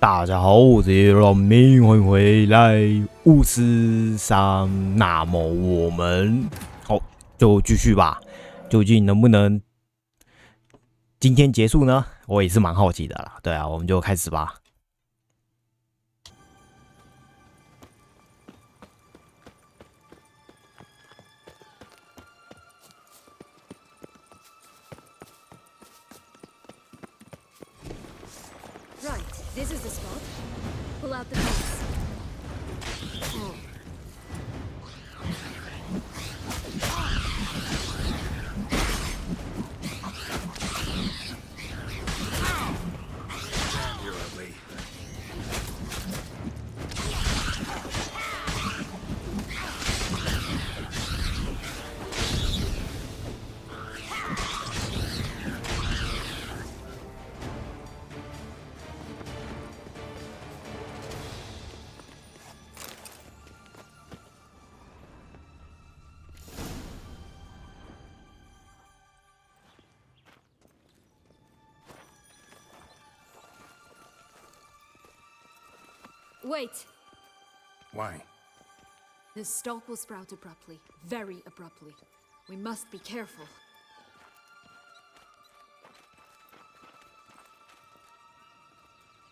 大家好，我是老明，欢迎回来巫师3。那么我们就继续吧，究竟能不能今天结束呢？我也是蛮好奇的啦。对啊，我们就开始吧。This is the spot. Pull out the piece. Wait. Why? The stalk will sprout abruptly, very abruptly. We must be careful.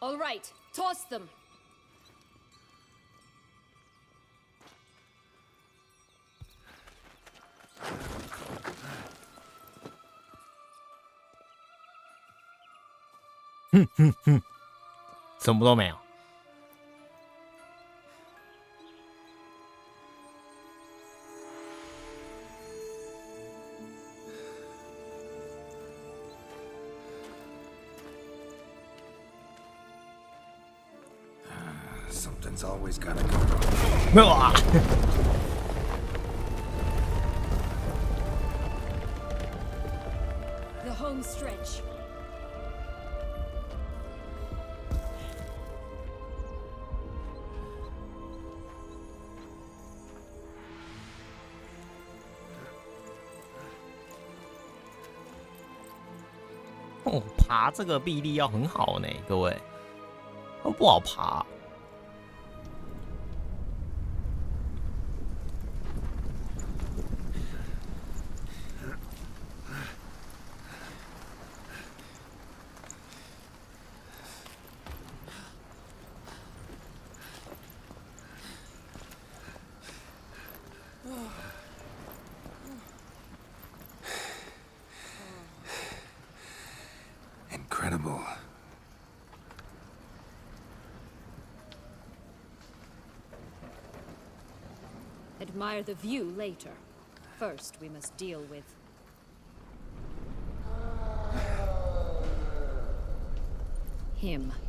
All right, toss them. "什么都没有。Something's always gotta go wrong. 哇The home stretch. "爬这个臂力要很好呢，各位，不好爬。Incredible. Admire the view later. First, we must deal with him. "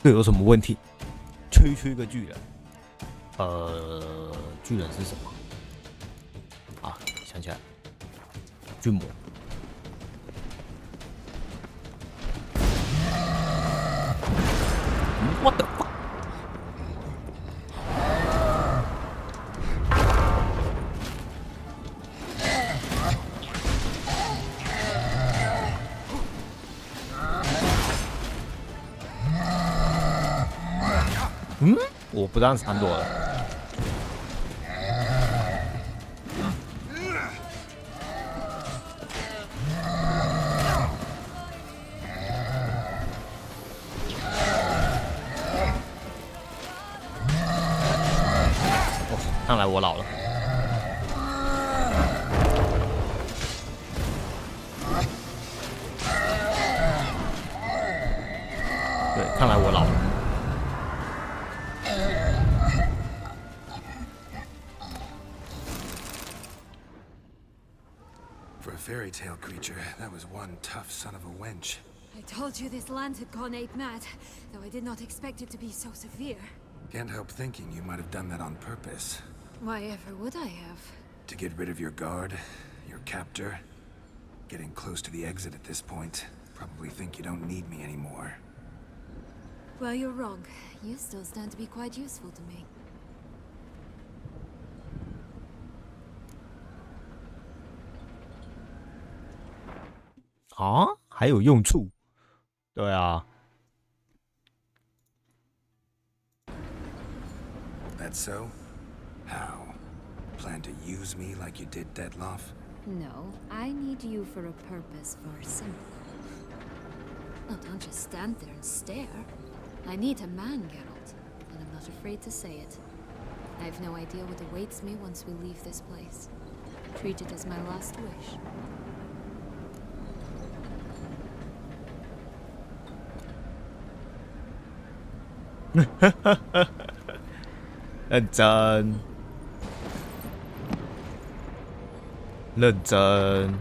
这有什么问题？区个巨人。巨人是什么？啊，想起来了，巨魔。What the fuck？ 我不让闪躲了。看来我老了。对，看来我老了。For a fairy tale creature, that was one tough son of a wench. I told you this land had gone ape mad, though I did not expect it to be so severe. Can't help thinking you might have done that on purpose. Why ever would I have? To get rid of your guard, your captor. Getting close to the exit at this point. Probably think you don't need me anymore. Well, you're wrong. You still stand to be quite useful to me. 啊，还有用处？对啊。That's so? How? Plan to use me like you did Detloff? No, I need you for a purpose far simpler. Well, don't just stand there and stare. I need a man, Geralt, and I'm not afraid to say it. I have no idea what awaits me once we leave this place. Treat it as my last wish. 认真，认真。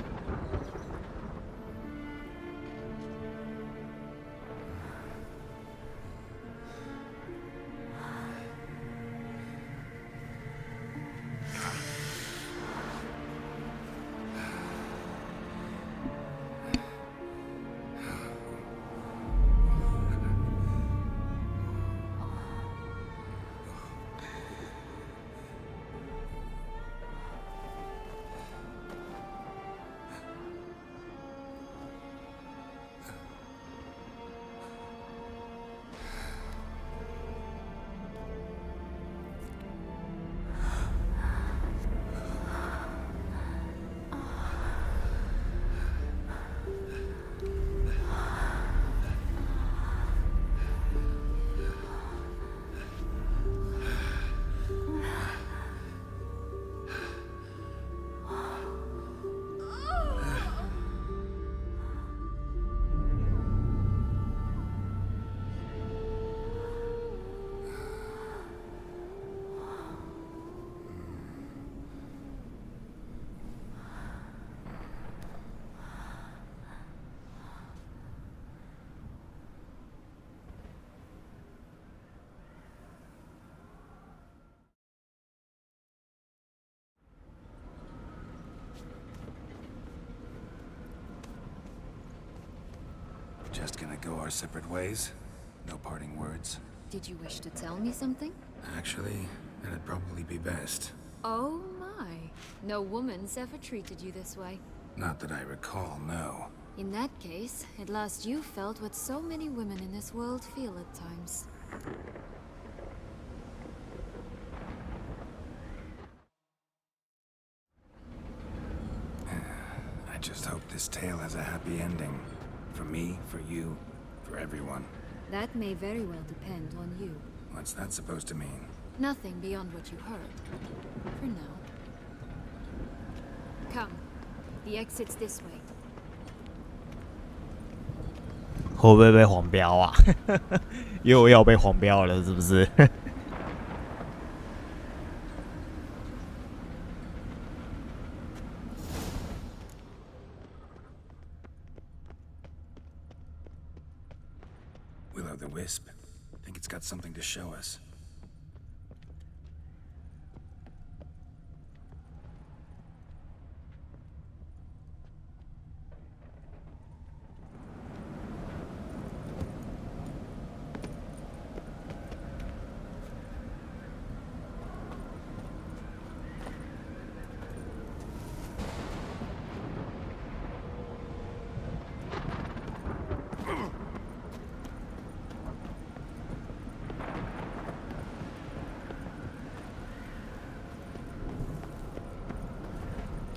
Just gonna go our separate ways? No parting words? Did you wish to tell me something? Actually, that'd probably be best. Oh my. No woman's ever treated you this way. Not that I recall, no. In that case, at last you felt what so many women in this world feel at times. I just hope this tale has a happy ending. For me, for you, for everyone. That may very well depend on you. What's that supposed to mean? Nothing beyond what you heard. For now. Come. The exit's this way. 会不会被黄标啊？又要被黄标了，是不是？Will-o'-the-wisp. Think it's got something to show us.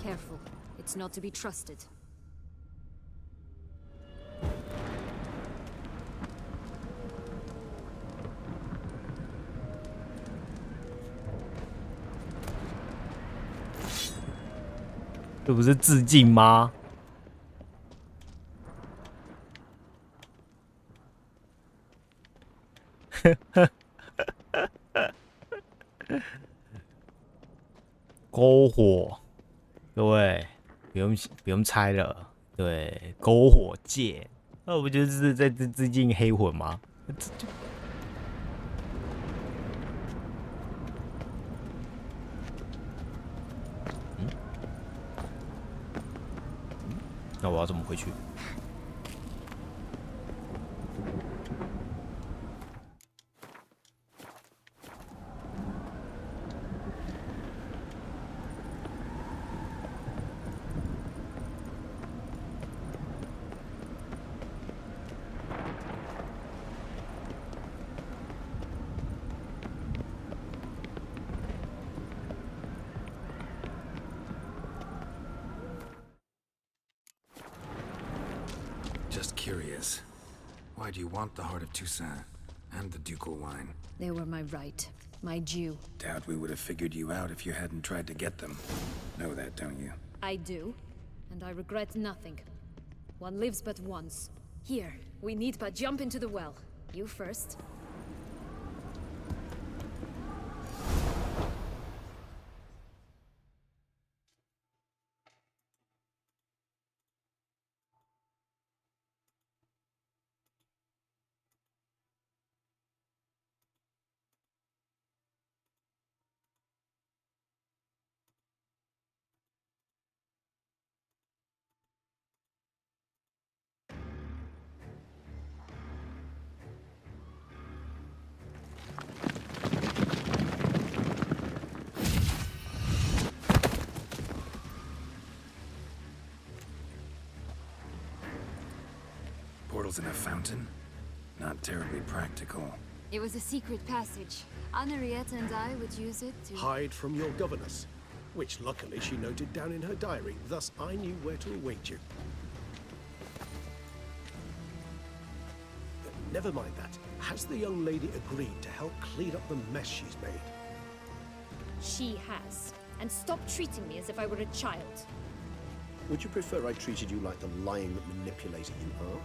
Careful. It's not to be trusted. 这不是致敬吗？篝火，各位不用猜了，对，篝火戒，那不就是在致敬黑魂吗？那我要怎么回去？ curious. Why do you want the heart of Toussaint and the ducal wine? They were my right, my due. Doubt we would have figured you out if you hadn't tried to get them. Know that, don't you? I do, and I regret nothing. One lives but once. Here, we need but jump into the well. You first. Portals in a fountain? Not terribly practical. It was a secret passage. Henriette and I would use it to... Hide from your governess, which luckily she noted down in her diary, thus I knew where to await you. Never mind that. Has the young lady agreed to help clean up the mess she's made? She has. And stop treating me as if I were a child. Would you prefer I treated you like the lying manipulator you are?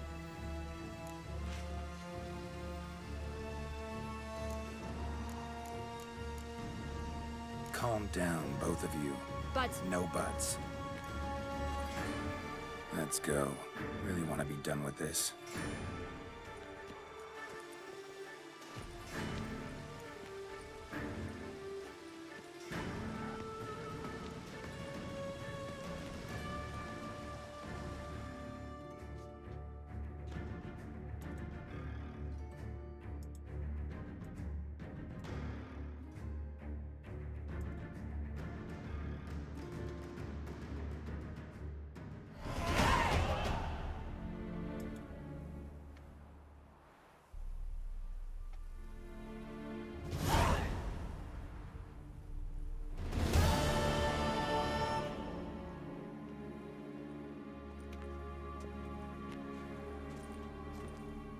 Calm down, both of you. But... No buts. Let's go. Really want to be done with this.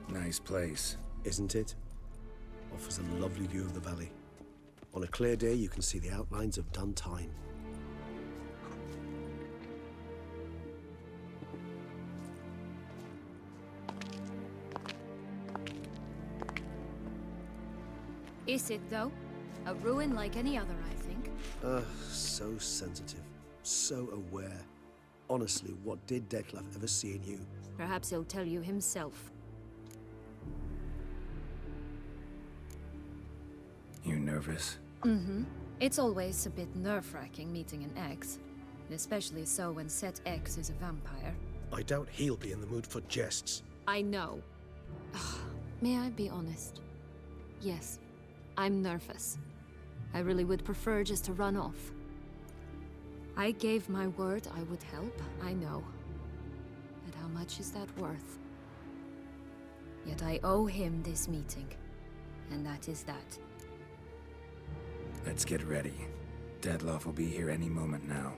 Nice place. Isn't it? Offers a lovely view of the valley. On a clear day, you can see the outlines of Duntine. Is it, though? A ruin like any other, I think. So sensitive. So aware. Honestly, what did Detlef ever see in you? Perhaps he'll tell you himself. You nervous? Mm-hmm. It's always a bit nerve-wracking meeting an ex. Especially so when said ex is a vampire. I doubt he'll be in the mood for jests. I know. May I be honest? Yes, I'm nervous. I really would prefer just to run off. I gave my word I would help, I know. But how much is that worth? Yet I owe him this meeting. And that is that. Let's get ready. Detlef will be here any moment now.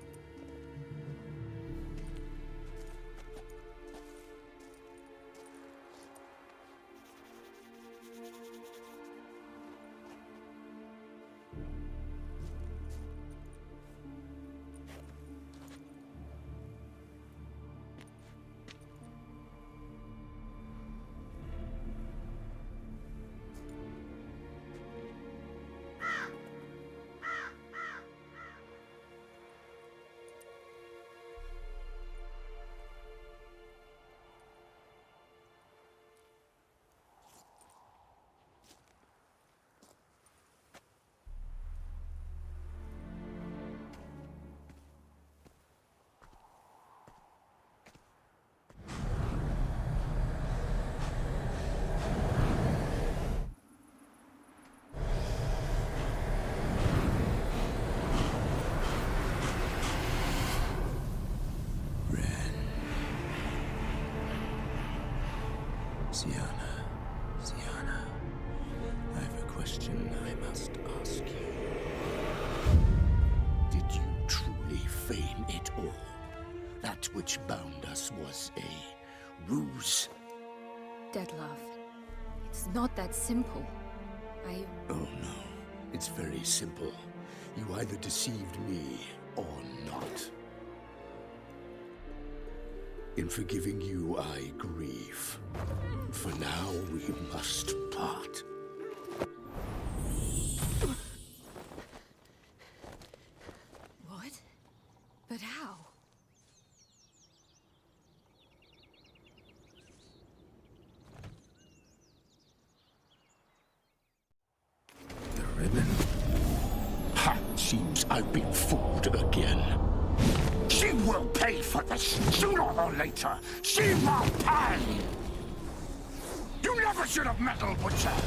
Sienna, I have a question I must ask you. Did you truly feign it all? That which bound us was a ruse? dead love. It's not that simple. Oh no, it's very simple. You either deceived me or not. In forgiving you, I grieve. For now, we must part. What? But how? The ribbon. Ha! Seems I've been fooled again. She will pay for this, sooner or later. She will pay! You never should have meddled with her!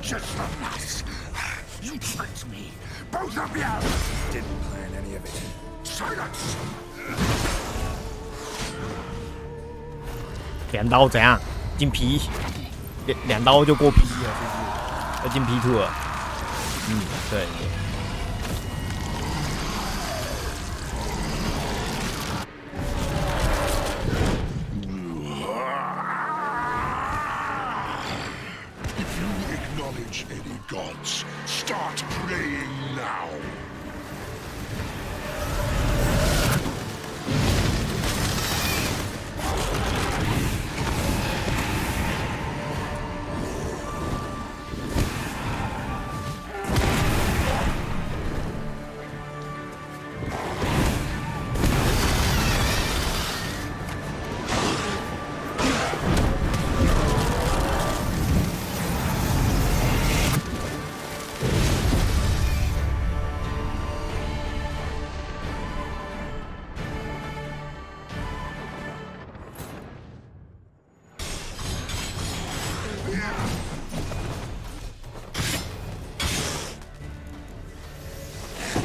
Just a mess. You tricked me. Both of you! Didn't plan any of it. Silence! 两刀怎样？进 P， 两刀就过 P 了，是不是？要进 P2 了。嗯，对。Any gods, start praying now.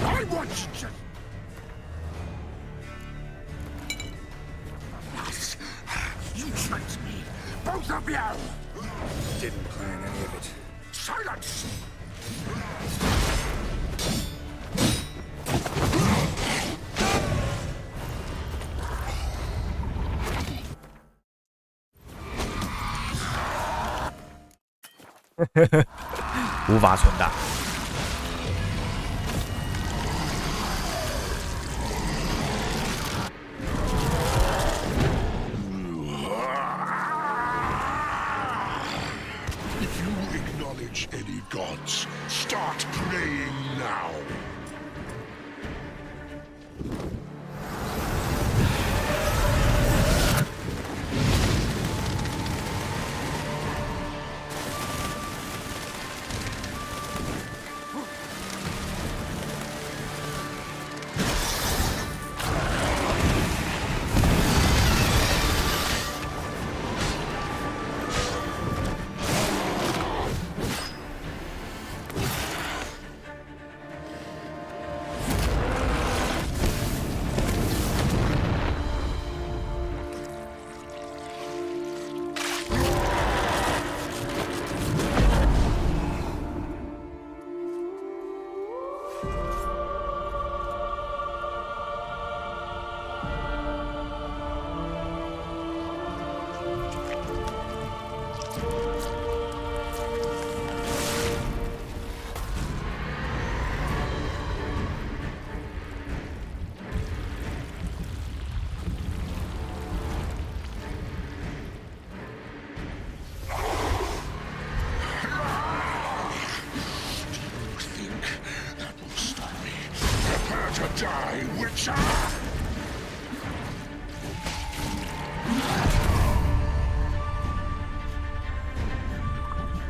I want you to... Yes, you tricked me, both of you! Didn't plan any of it. Silence! 无法存档。If you acknowledge any gods, start praying now.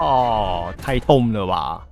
哦，太痛了吧！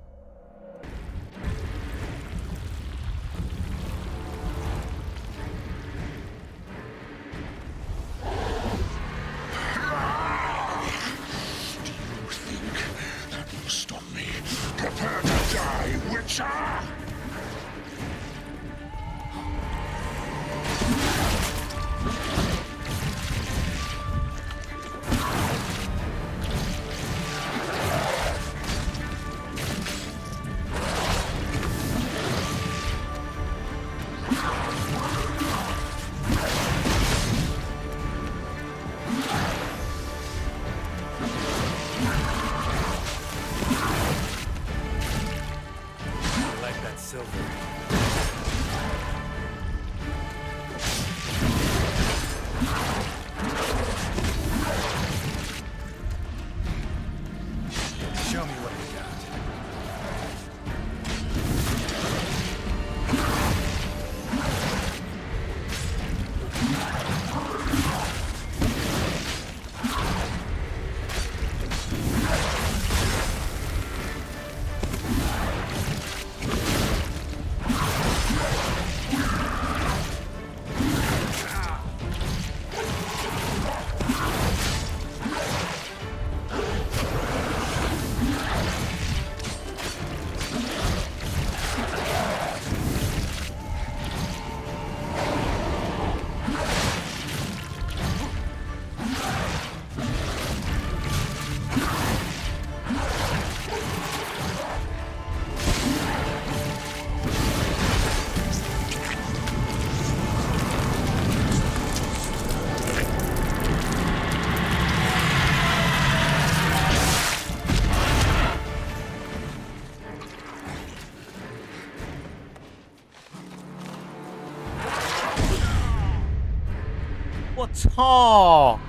我操！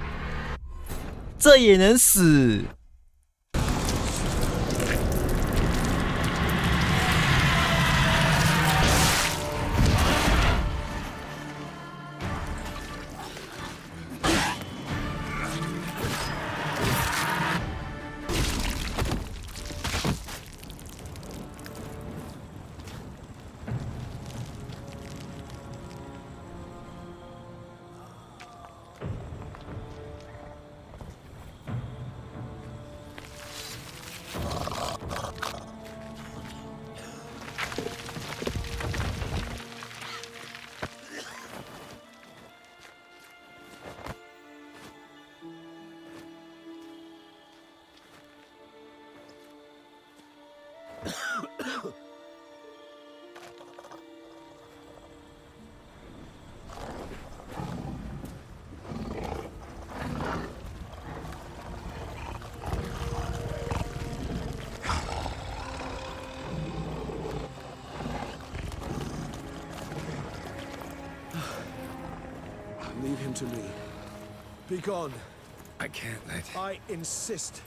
这也能死？Leave him to me. Be gone. I can't let... I insist.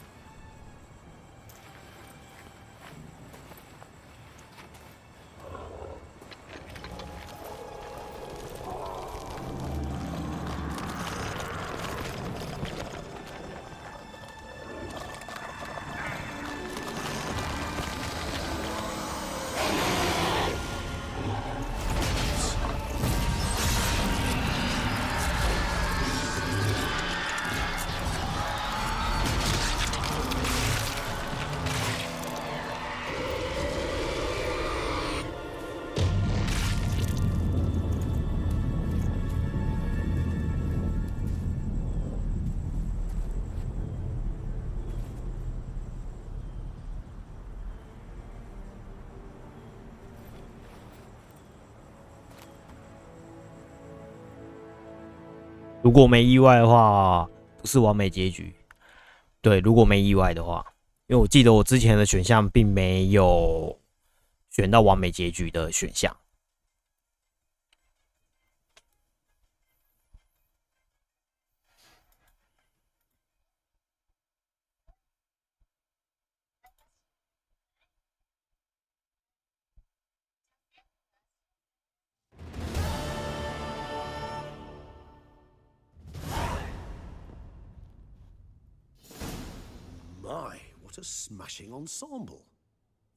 如果没意外的话，不是完美结局。对，如果没意外的话，因为我记得我之前的选项并没有选到完美结局的选项。My, what What a smashing ensemble.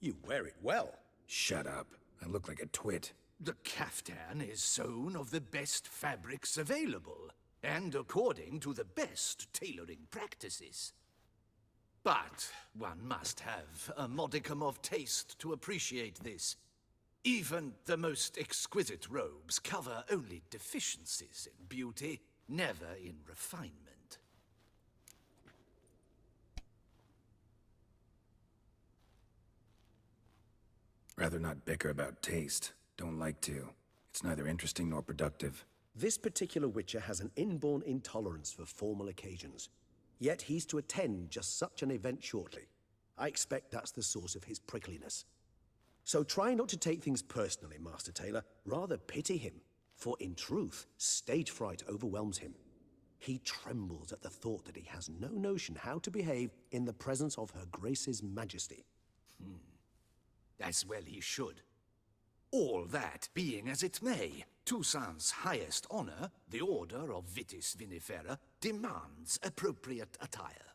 You wear it well. Shut up. I look like a twit. The caftan is sewn of the best fabrics available, and according to the best tailoring practices. But one must have a modicum of taste to appreciate this. Even the most exquisite robes cover only deficiencies in beauty, never in refinement. Rather not bicker about taste. Don't like to. It's neither interesting nor productive. This particular Witcher has an inborn intolerance for formal occasions. Yet he's to attend just such an event shortly. I expect that's the source of his prickliness. So try not to take things personally, Master Taylor. Rather pity him. For in truth, stage fright overwhelms him. He trembles at the thought that he has no notion how to behave in the presence of Her Grace's Majesty. As well he should. All that being as it may, Toussaint's highest honor, the Order of Vitis Vinifera, demands appropriate attire.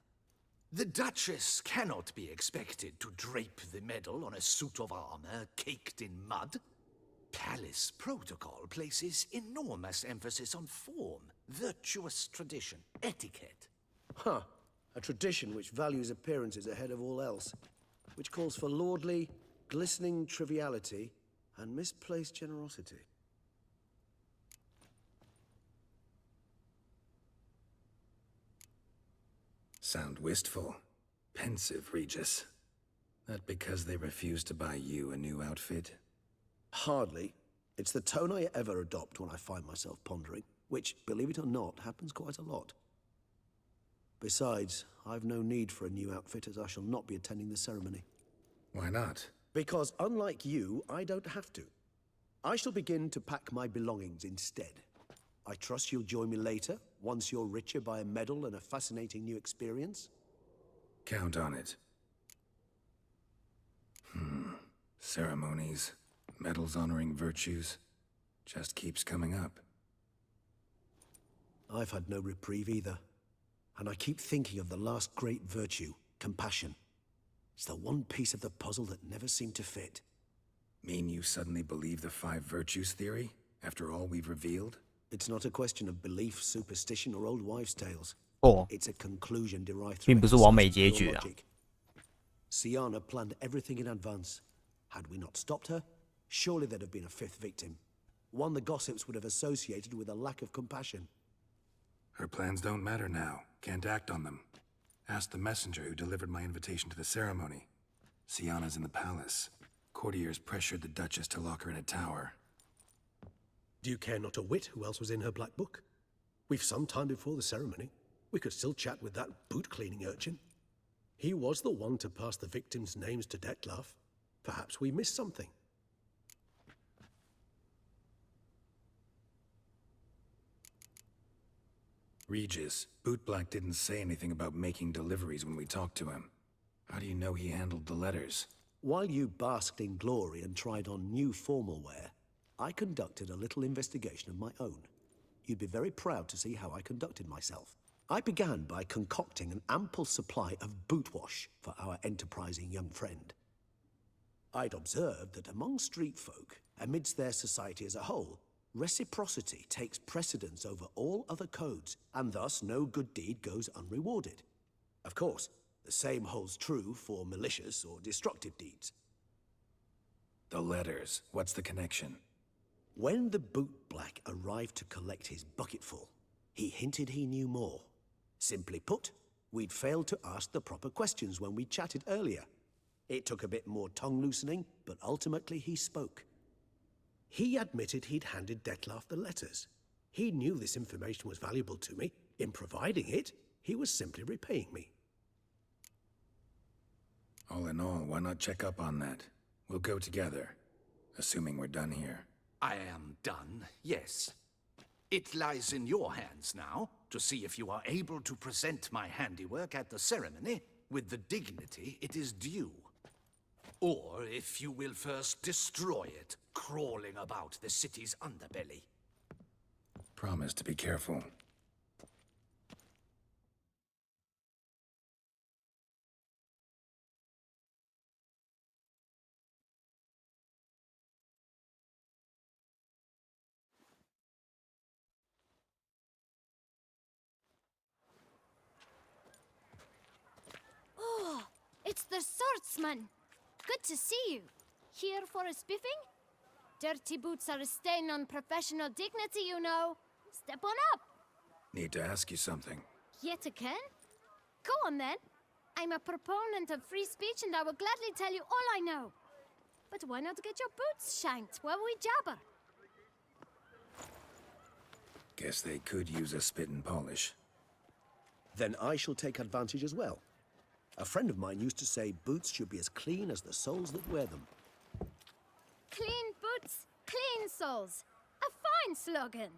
The Duchess cannot be expected to drape the medal on a suit of armor caked in mud. Palace protocol places enormous emphasis on form, virtuous tradition, etiquette. Huh. A tradition which values appearances ahead of all else. Which calls for lordly, glistening triviality and misplaced generosity. Sound wistful. Pensive, Regis. That because they refuse to buy you a new outfit? Hardly. It's the tone I ever adopt when I find myself pondering, which, believe it or not, happens quite a lot. Besides, I've no need for a new outfit as I shall not be attending the ceremony. Why not? Because unlike you, I don't have to. I shall begin to pack my belongings instead. I trust you'll join me later, once you're richer by a medal and a fascinating new experience? Count on it. Ceremonies, medals honoring virtues, just keeps coming up. I've had no reprieve either. And I keep thinking of the last great virtue, compassion. It's the one piece of the puzzle that never seemed to fit. Mean you suddenly believe the 5 virtues theory, after all we've revealed? It's not a question of belief, superstition, or old wives' tales. 哦， It's a conclusion derived 并 from 不是完美 exercise 结 of 局 pure 啊。 logic. Siana planned everything in advance. Had we not stopped her, surely there'd have been a 5th victim. One the gossips would have associated with a lack of compassion. Her plans don't matter now. Can't act on them. Ask the messenger who delivered my invitation to the ceremony. Siana's in the palace. Courtiers pressured the Duchess to lock her in a tower. Do you care not a whit who else was in her black book? We've some time before the ceremony. We could still chat with that boot-cleaning urchin. He was the one to pass the victims' names to Detlef. Perhaps we missed something. Regis, Bootblack didn't say anything about making deliveries when we talked to him. How do you know he handled the letters? While you basked in glory and tried on new formal wear, I conducted a little investigation of my own. You'd be very proud to see how I conducted myself. I began by concocting an ample supply of boot wash for our enterprising young friend. I'd observed that among street folk, amidst their society as a whole, reciprocity takes precedence over all other codes, and thus no good deed goes unrewarded. Of course, the same holds true for malicious or destructive deeds. The letters. What's the connection? When the bootblack arrived to collect his bucketful, he hinted he knew more. Simply put, we'd failed to ask the proper questions when we chatted earlier. It took a bit more tongue-loosening, but ultimately he spoke. He admitted he'd handed Detlef the letters. He knew this information was valuable to me. In providing it, he was simply repaying me. All in all, why not check up on that? We'll go together, assuming we're done here. I am done, yes. It lies in your hands now to see if you are able to present my handiwork at the ceremony with the dignity it is due. Or if you will first destroy it, crawling about the city's underbelly. Promise to be careful. the swordsman. Good to see you. Here for a spiffing? Dirty boots are a stain on professional dignity, you know. Step on up. Need to ask you something. Yet again? Go on then. I'm a proponent of free speech and I will gladly tell you all I know. But why not get your boots shanked while we jabber? Guess they could use a spit and polish. Then I shall take advantage as well. A friend of mine used to say boots should be as clean as the soles that wear them. Clean boots, clean souls. A fine slogan.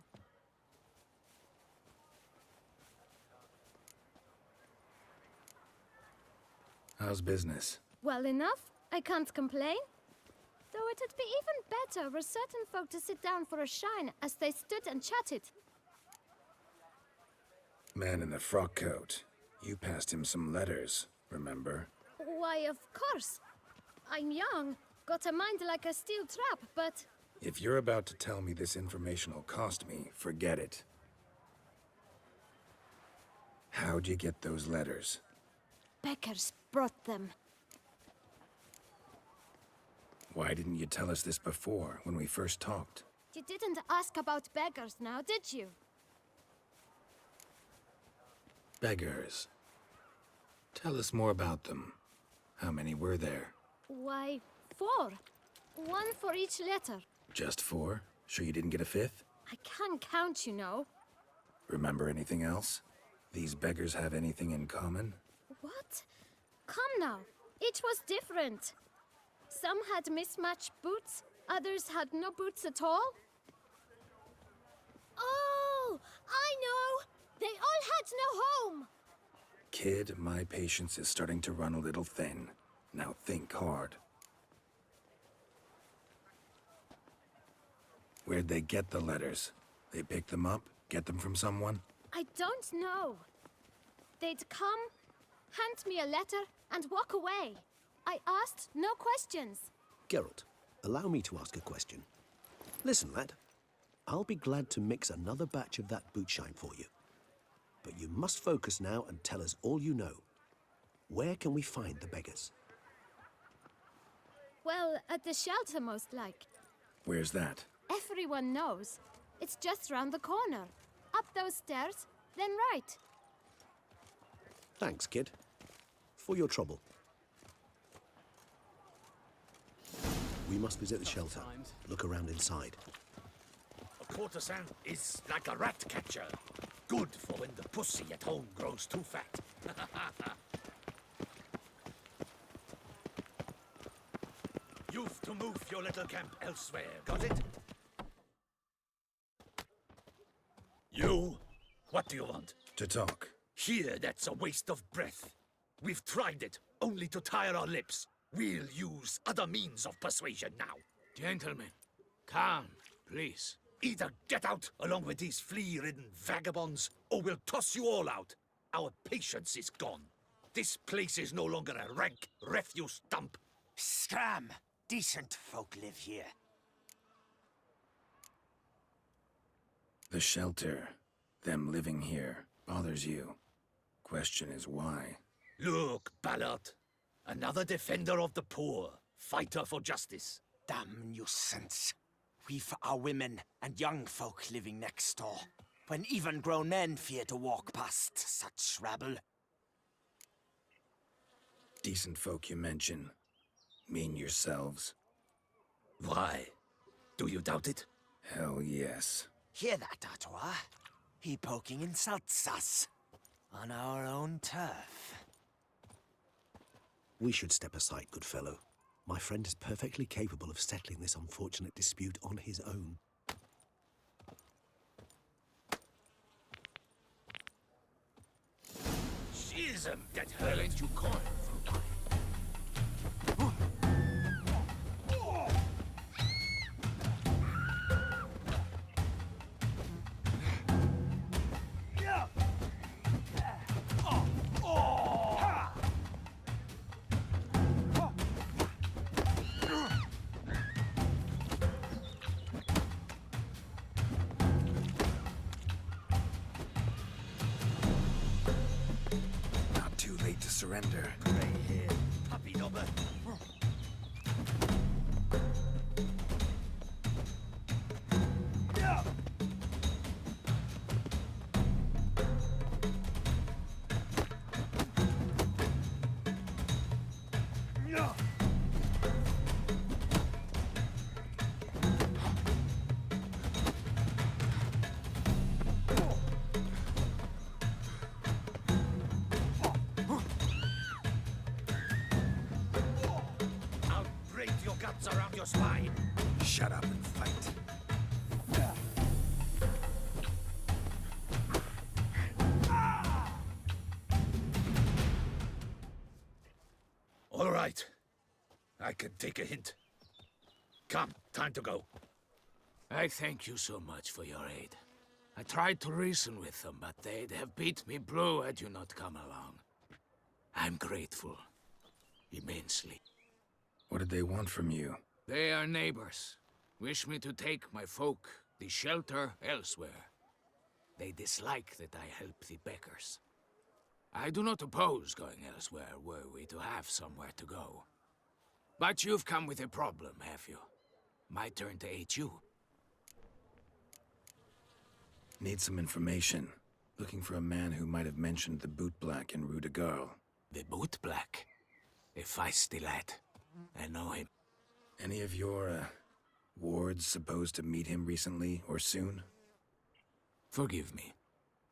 How's business? Well enough. I can't complain. Though it'd be even better were certain folk to sit down for a shine as they stood and chatted. Man in the frock coat. You passed him some letters, remember? Why, of course. I'm young, got a mind like a steel trap, but... If you're about to tell me this information will cost me, forget it. How'd you get those letters? Beggars brought them. Why didn't you tell us this before, when we first talked? You didn't ask about beggars now, did you? Beggars. Tell us more about them. How many were there? Why, 4. 1 for each letter. Just 4? Sure you didn't get a 5th? I can't count, you know. Remember anything else? These beggars have anything in common? What? Come now. Each was different. Some had mismatched boots, others had no boots at all. Oh, I know! They all had no home! Kid, my patience is starting to run a little thin. Now think hard. Where'd they get the letters? They pick them up? Get them from someone? I don't know. They'd come, hand me a letter, and walk away. I asked no questions. Geralt, allow me to ask a question. Listen, lad. I'll be glad to mix another batch of that boot shine for you. But you must focus now and tell us all you know. Where can we find the beggars? Well, at the shelter, most like. Where's that? Everyone knows. It's just round the corner. Up those stairs, then right. Thanks, kid. For your trouble. We must visit the shelter. Look around inside. A courtesan is like a rat catcher. Good for when the pussy at home grows too fat. You've to move your little camp elsewhere, got it? You? What do you want? To talk. Here, that's a waste of breath. We've tried it, only to tire our lips. We'll use other means of persuasion now. Gentlemen, calm, please. Either get out along with these flea-ridden vagabonds, or we'll toss you all out. Our patience is gone. This place is no longer a rank refuse dump. Scram! Decent folk live here. The shelter, them living here, bothers you. Question is why? Look, Ballard. Another defender of the poor, fighter for justice. Damn nuisance. We've our women and young folk living next door, when even grown men fear to walk past such rabble. Decent folk you mention. Mean yourselves? Why? Do you doubt it? Hell yes. Hear that, Artois? He poking insults us. On our own turf. We should step aside, good fellow. My friend is perfectly capable of settling this unfortunate dispute on his own. Schism, that Well, hurt. ain't you coin for wine? Not too late to surrender. Gray-haired puppet. Around your spine. Shut up and fight. All right. I can take a hint. Come, time to go. I thank you so much for your aid. I tried to reason with them, but they'd have beat me blue had you not come along. I'm grateful. Immensely. What did they want from you? They are neighbors. Wish me to take my folk, the shelter, elsewhere. They dislike that I help the beggars. I do not oppose going elsewhere were we to have somewhere to go. But you've come with a problem, have you? My turn to aid you. Need some information. Looking for a man who might have mentioned the boot black in Rue de Garl. The boot black? A feisty lad. I know him. Any of your, wards supposed to meet him recently or soon? Forgive me.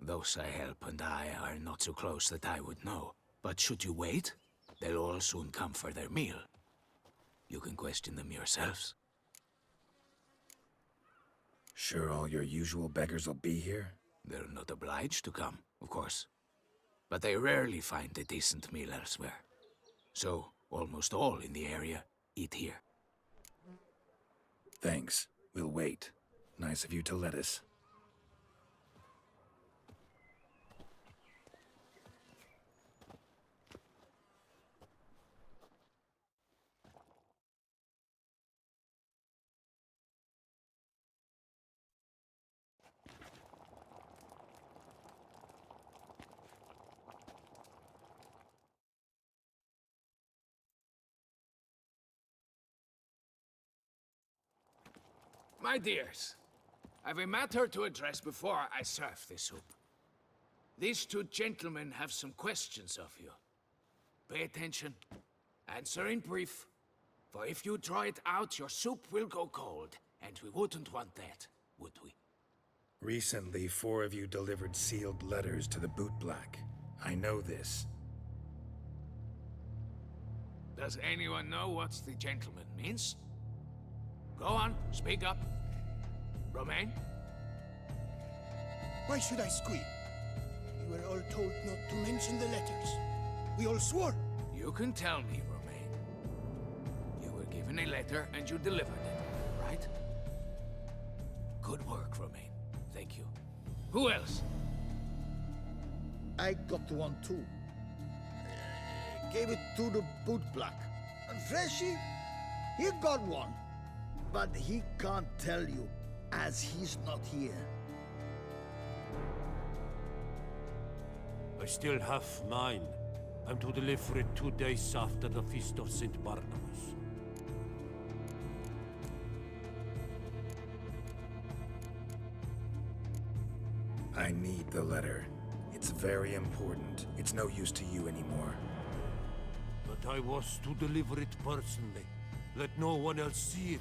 Those I help and I are not so close that I would know. But should you wait, they'll all soon come for their meal. You can question them yourselves. Sure all your usual beggars will be here? They're not obliged to come, of course. But they rarely find a decent meal elsewhere. So, almost all in the area eat here. Thanks. We'll wait. Nice of you to let us. My dears, I've a matter to address before I serve the soup. These two gentlemen have some questions of you. Pay attention. Answer in brief. For if you draw it out, your soup will go cold, and we wouldn't want that, would we? Recently, 4 of you delivered sealed letters to the boot black. I know this. Does anyone know what the gentleman means? Go on, speak up. Romain? Why should I squeal? We were all told not to mention the letters. We all swore. You can tell me, Romain. You were given a letter and you delivered it, right? Good work, Romain. Thank you. Who else? I got one too. Gave it to the boot black. And Freshy, he got one. But he can't tell you, as he's not here. I still have mine. I'm to deliver it 2 days after the Feast of St. Barnabas. I need the letter. It's very important. It's no use to you anymore. But I was to deliver it personally. Let no one else see it.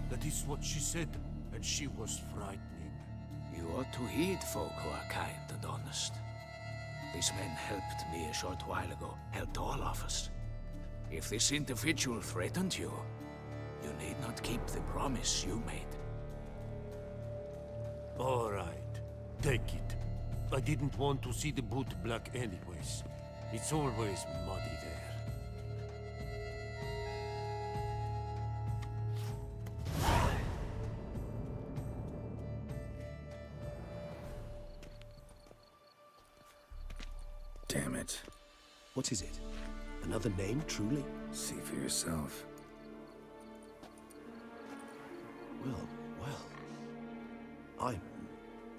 That is what she said, and she was frightening. You ought to heed folk who are kind and honest. These men helped me a short while ago, helped all of us. If this individual threatened you, you need not keep the promise you made. All right, take it. I didn't want to see the boot black anyways. It's always muddy there. Damn it. What is it? Another name, truly? See for yourself. Well.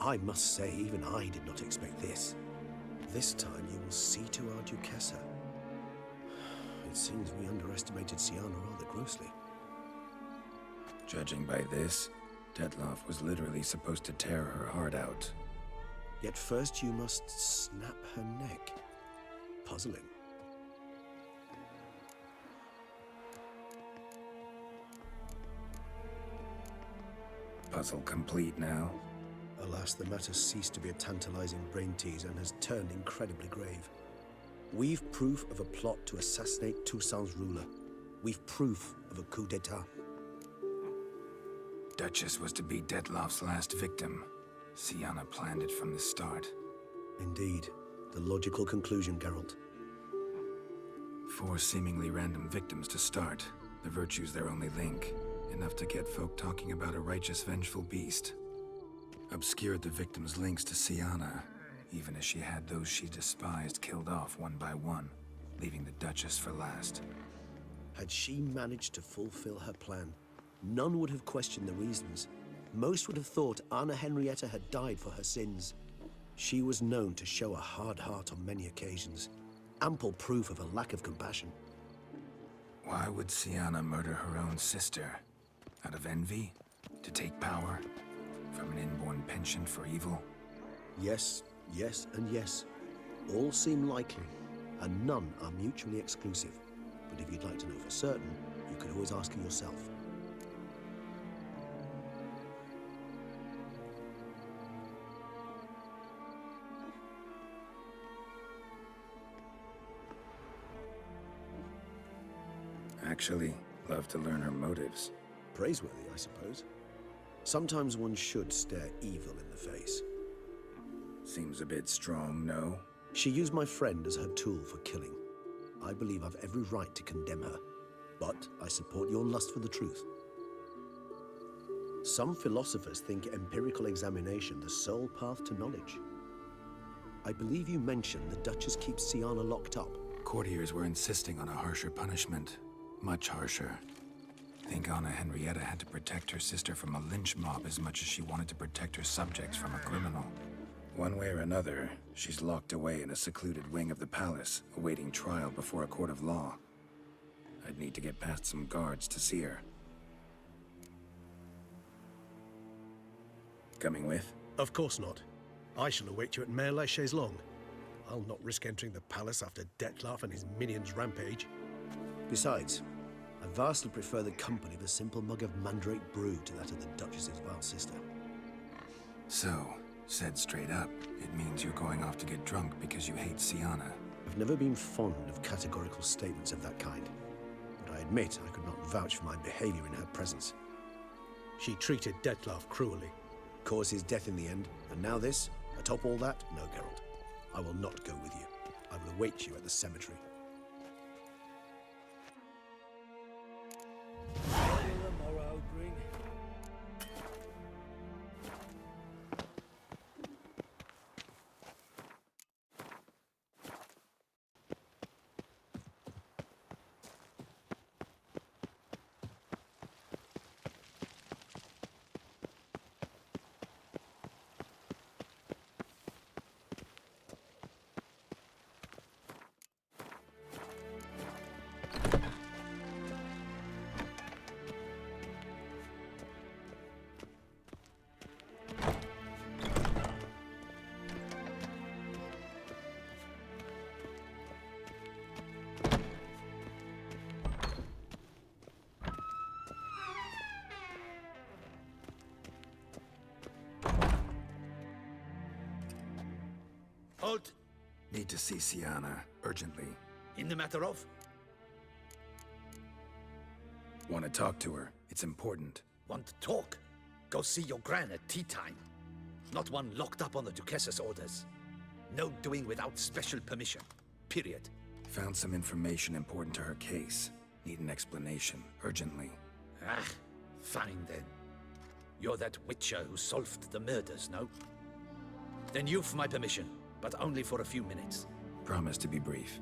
I must say, even I did not expect this. This time you will see to our Duchessa. It seems we underestimated Siana rather grossly. Judging by this, Detloff was literally supposed to tear her heart out. Yet first you must snap her neck. Puzzling. Puzzle complete now? Alas, the matter ceased to be a tantalizing brain tease and has turned incredibly grave. We've proof of a plot to assassinate Toussaint's ruler. We've proof of a coup d'etat. Duchess was to be Detloff's last victim. Siana planned it from the start. Indeed. The logical conclusion, Geralt. 4 seemingly random victims to start. The virtue's their only link. Enough to get folk talking about a righteous, vengeful beast. Obscured the victims' links to Siana, even as she had those she despised killed off one by one, leaving the Duchess for last. Had she managed to fulfill her plan, none would have questioned the reasons. Most would have thought Anna Henrietta had died for her sins. She was known to show a hard heart on many occasions. Ample proof of a lack of compassion. Why would Siana murder her own sister? Out of envy? To take power? From an inborn penchant for evil? Yes, yes, and yes. All seem likely, and none are mutually exclusive. But if you'd like to know for certain, you could always ask her yourself. Actually, love to learn her motives. Praiseworthy, I suppose. Sometimes one should stare evil in the face. Seems a bit strong, no? She used my friend as her tool for killing. I believe I've every right to condemn her, but I support your lust for the truth. Some philosophers think empirical examination the sole path to knowledge. I believe you mentioned the Duchess keeps Siana locked up. Courtiers were insisting on a harsher punishment. Much harsher. Think Anna Henrietta had to protect her sister from a lynch mob as much as she wanted to protect her subjects from a criminal. One way or another, she's locked away in a secluded wing of the palace, awaiting trial before a court of law. I'd need to get past some guards to see her. Coming with? Of course not. I shall await you at Mare la Chaise-Longue. I'll not risk entering the palace after Detloff and his minions rampage. Besides, I vastly prefer the company of a simple mug of mandrake brew to that of the Duchess's vile sister. So, said straight up, it means you're going off to get drunk because you hate Siana. I've never been fond of categorical statements of that kind, but I admit I could not vouch for my behavior in her presence. She treated Detloff cruelly, caused his death in the end, and now this? Atop all that? No, Geralt. I will not go with you. I will await you at the cemetery. Halt! Need to see Siana, urgently. In the matter of? Want to talk to her. It's important. Want to talk? Go see your gran at tea time. Not one locked up on the Duchess's orders. No doing without special permission. Period. Found some information important to her case. Need an explanation, urgently. Ah, fine then. You're that witcher who solved the murders, no? Then you've my permission, but only for a few minutes. Promise to be brief.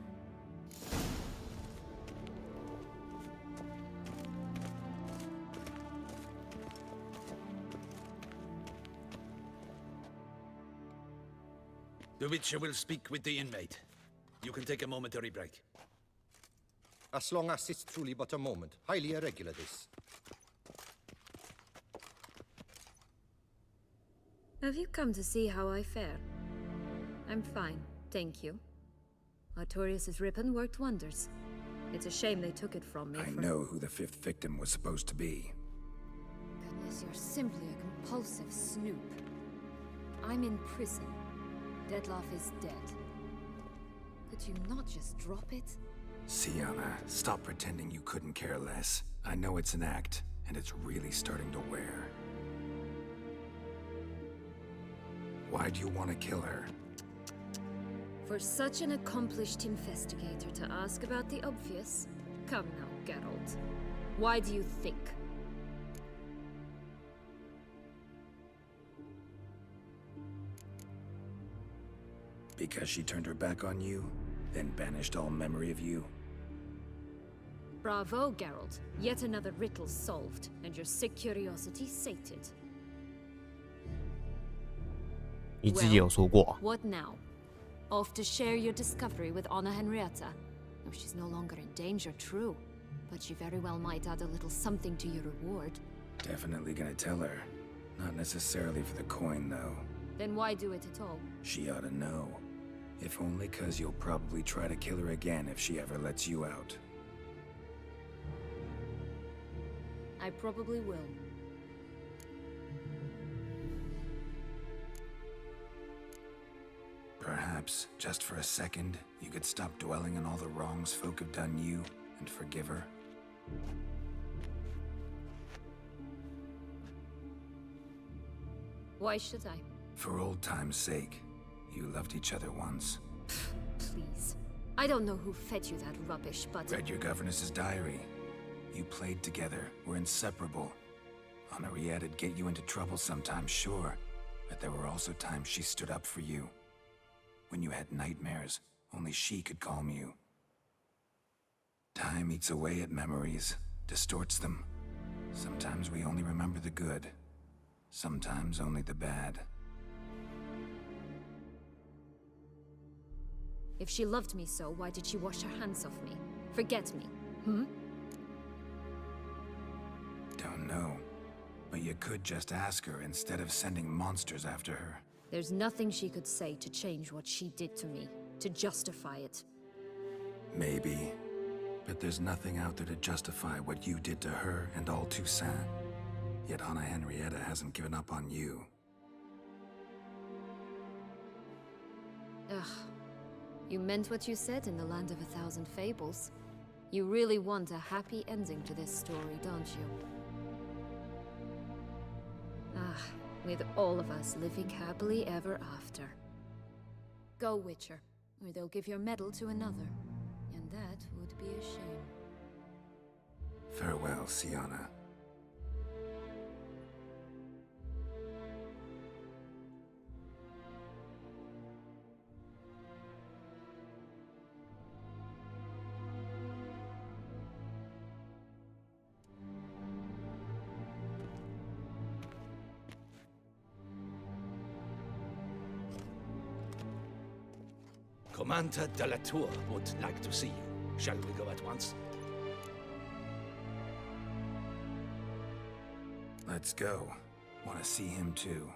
The Witcher will speak with the inmate. You can take a momentary break. As long as it's truly but a moment. Highly irregular, this. Have you come to see how I fare? I'm fine, thank you. Artorius' ribbon worked wonders. It's a shame they took it from me. I know who the 5th victim was supposed to be. Goodness, you're simply a compulsive snoop. I'm in prison. Dettlaff is dead. Could you not just drop it? Sienna, stop pretending you couldn't care less. I know it's an act, and it's really starting to wear. Why do you want to kill her? For such an accomplished investigator to ask about the obvious? Come now, Geralt. Why do you think? Because she turned her back on you, then banished all memory of you? Bravo, Geralt. Yet another riddle solved, and your sick curiosity sated. 你自己有说过。 What now? Off to share your discovery with Anna Henrietta? Oh, she's no longer in danger, true. But she very well might add a little something to your reward. Definitely gonna tell her. Not necessarily for the coin, though. Then why do it at all? She ought to know. If only 'cause you'll probably try to kill her again if she ever lets you out. I probably will. Perhaps, just for a second, you could stop dwelling on all the wrongs folk have done you and forgive her. Why should I? For old time's sake. You loved each other once. Please. I don't know who fed you that rubbish, but... Read your governess's diary. You played together, were inseparable. Henriette'd get you into trouble sometimes, sure. But there were also times she stood up for you. When you had nightmares, only she could calm you. Time eats away at memories, distorts them. Sometimes we only remember the good. Sometimes only the bad. If she loved me so, why did she wash her hands off me? Forget me, Don't know. But you could just ask her instead of sending monsters after her. There's nothing she could say to change what she did to me, to justify it. Maybe. But there's nothing out there to justify what you did to her and all Toussaint. Yet Anna Henrietta hasn't given up on you. Ugh. You meant what you said in the Land of 1,000 Fables. You really want a happy ending to this story, don't you? Ah, with all of us living happily ever after. Go, Witcher, or they'll give your medal to another. And that would be a shame. Farewell, Sienna. Commander de la Tour would like to see you. Shall we go at once? Let's go. Want to see him too.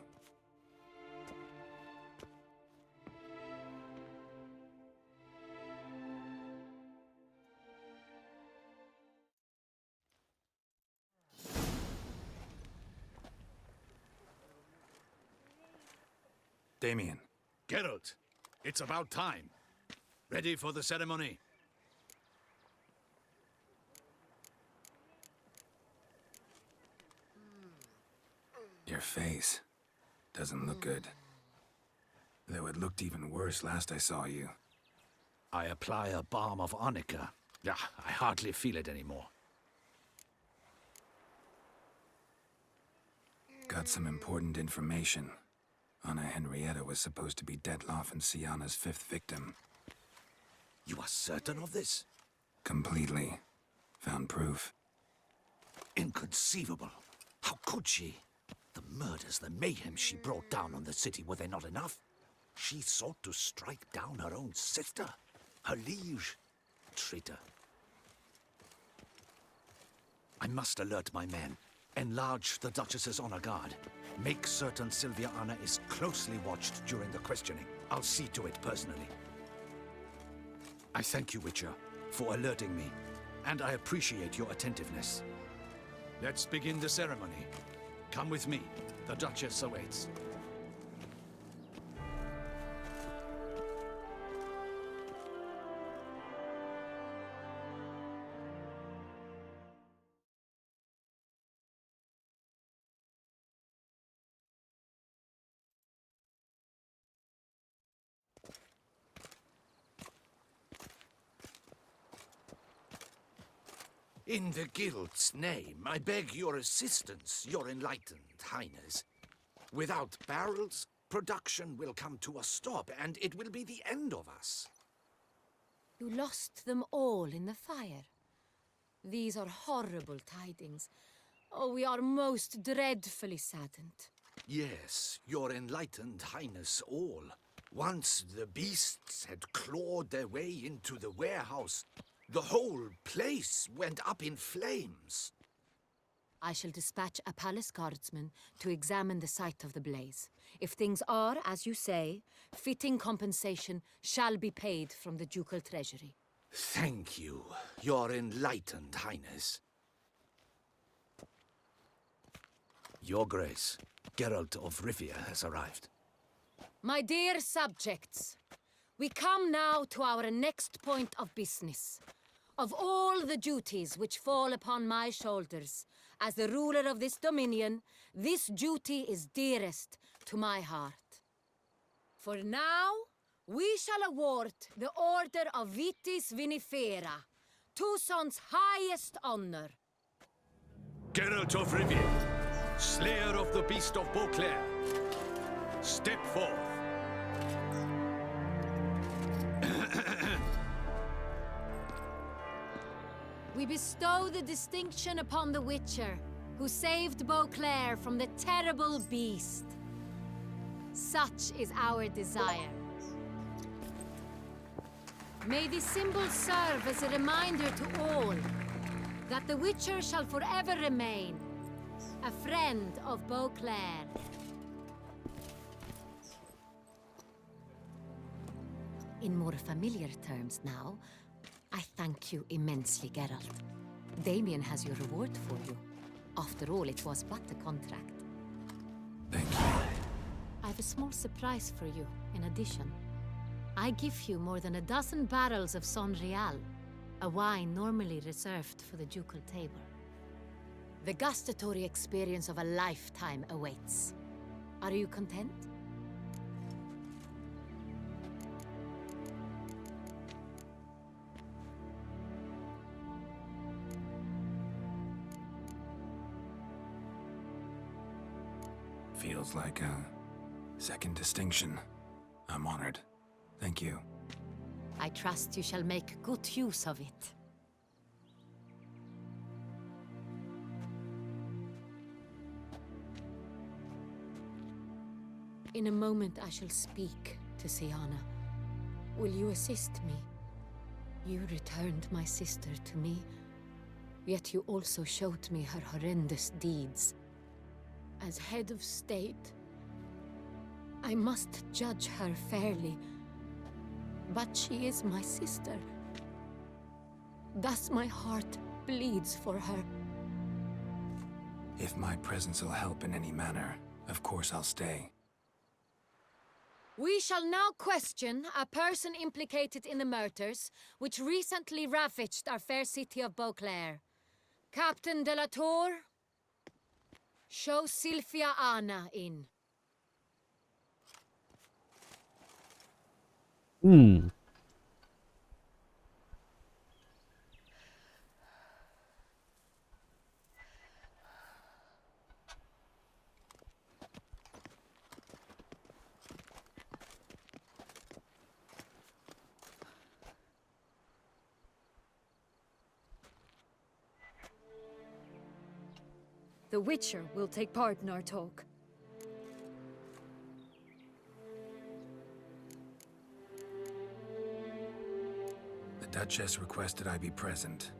Damien. Geralt, it's about time. Ready for the ceremony? Your face doesn't look good. Though it looked even worse last I saw you. I apply a balm of arnica. Yeah, I hardly feel it anymore. Got some important information. Anna Henrietta was supposed to be Dettlaff and Sienna's 5th victim. You are certain of this? Completely. Found proof. Inconceivable. How could she? The murders, the mayhem she brought down on the city, were they not enough? She sought to strike down her own sister, her liege. Traitor. I must alert my men. Enlarge the Duchess's honor guard. Make certain Sylvia Anna is closely watched during the questioning. I'll see to it personally. I thank you, Witcher, for alerting me, and I appreciate your attentiveness. Let's begin the ceremony. Come with me. The Duchess awaits. In the Guild's name, I beg your assistance, your enlightened highness. Without barrels, production will come to a stop, and it will be the end of us. You lost them all in the fire. These are horrible tidings. Oh, we are most dreadfully saddened. Yes, your enlightened highness all. Once the beasts had clawed their way into the warehouse, the whole place went up in flames. I shall dispatch a palace guardsman to examine the site of the blaze. If things are, as you say, fitting compensation shall be paid from the ducal treasury. Thank you, your enlightened highness. Your Grace, Geralt of Rivia has arrived. My dear subjects, we come now to our next point of business. Of all the duties which fall upon my shoulders, as the ruler of this dominion, this duty is dearest to my heart. For now, we shall award the Order of Vitis Vinifera, Tucson's highest honor. Geralt of Rivia, slayer of the beast of Beauclair, step forth. We bestow the distinction upon the Witcher, who saved Beauclair from the terrible beast. Such is our desire. May this symbol serve as a reminder to all that the Witcher shall forever remain a friend of Beauclair. In more familiar terms now, I thank you immensely, Geralt. Damien has your reward for you. After all, it was but a contract. Thank you. I have a small surprise for you, in addition. I give you more than a dozen barrels of Son Real, a wine normally reserved for the ducal table. The gustatory experience of a lifetime awaits. Are you content? Feels like a second distinction. I'm honored. Thank you. I trust you shall make good use of it. In a moment I shall speak to Siana. Will you assist me? You returned my sister to me, yet you also showed me her horrendous deeds. As head of state, I must judge her fairly, but she is my sister. Thus my heart bleeds for her. If my presence will help in any manner, of course I'll stay. We shall now question a person implicated in the murders which recently ravaged our fair city of Beauclair. Captain de la Tour, show Sylvia Anna in. The Witcher will take part in our talk. The Duchess requested I be present.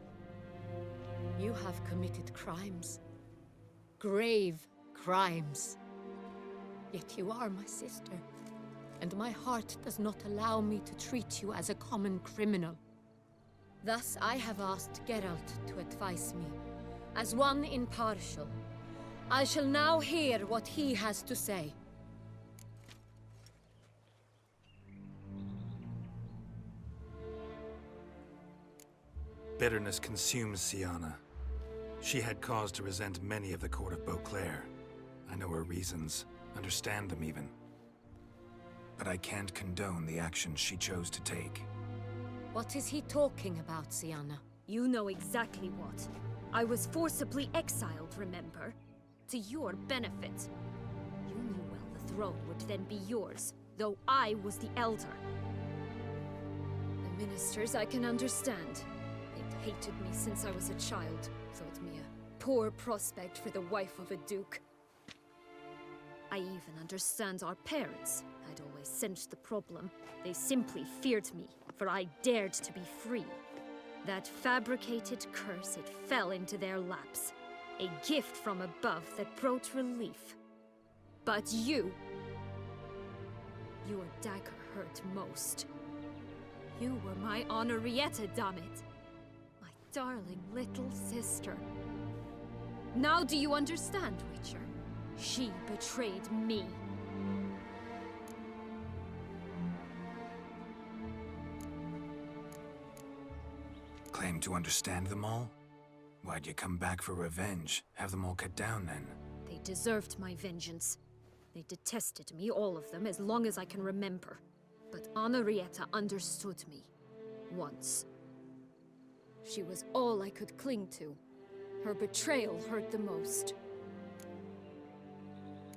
You have committed crimes. Grave crimes. Yet you are my sister, and my heart does not allow me to treat you as a common criminal. Thus I have asked Geralt to advise me, as one impartial. I shall now hear what he has to say. Bitterness consumes Siana. She had cause to resent many of the court of Beauclair. I know her reasons, understand them even. But I can't condone the actions she chose to take. What is he talking about, Siana? You know exactly what. I was forcibly exiled, remember? To your benefit. You knew well the throne would then be yours, though I was the elder. The ministers I can understand. They'd hated me since I was a child, thought me a poor prospect for the wife of a duke. I even understand our parents. I'd always sensed the problem. They simply feared me, for I dared to be free. That fabricated curse, it fell into their laps. A gift from above that brought relief. But you... Your dagger hurt most. You were my Henrietta, damn it. My darling little sister. Now do you understand, Witcher? She betrayed me. Claim to understand them all? Why'd you come back for revenge? Have them all cut down then? They deserved my vengeance. They detested me, all of them, as long as I can remember. But Henrietta understood me. Once. She was all I could cling to. Her betrayal hurt the most.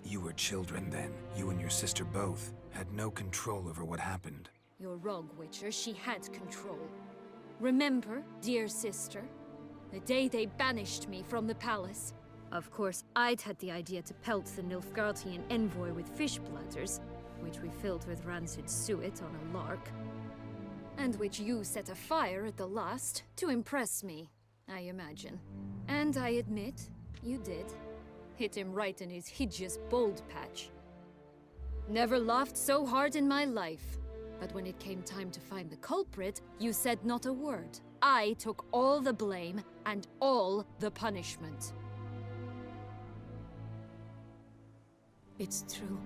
You were children then. You and your sister both had no control over what happened. You're wrong, Witcher. She had control. Remember, dear sister? The day they banished me from the palace. Of course, I'd had the idea to pelt the Nilfgaardian envoy with fish bladders, which we filled with rancid suet on a lark. And which you set afire at the last, to impress me, I imagine. And I admit, you did. Hit him right in his hideous bald patch. Never laughed so hard in my life. But when it came time to find the culprit, you said not a word. I took all the blame and all the punishment. It's true.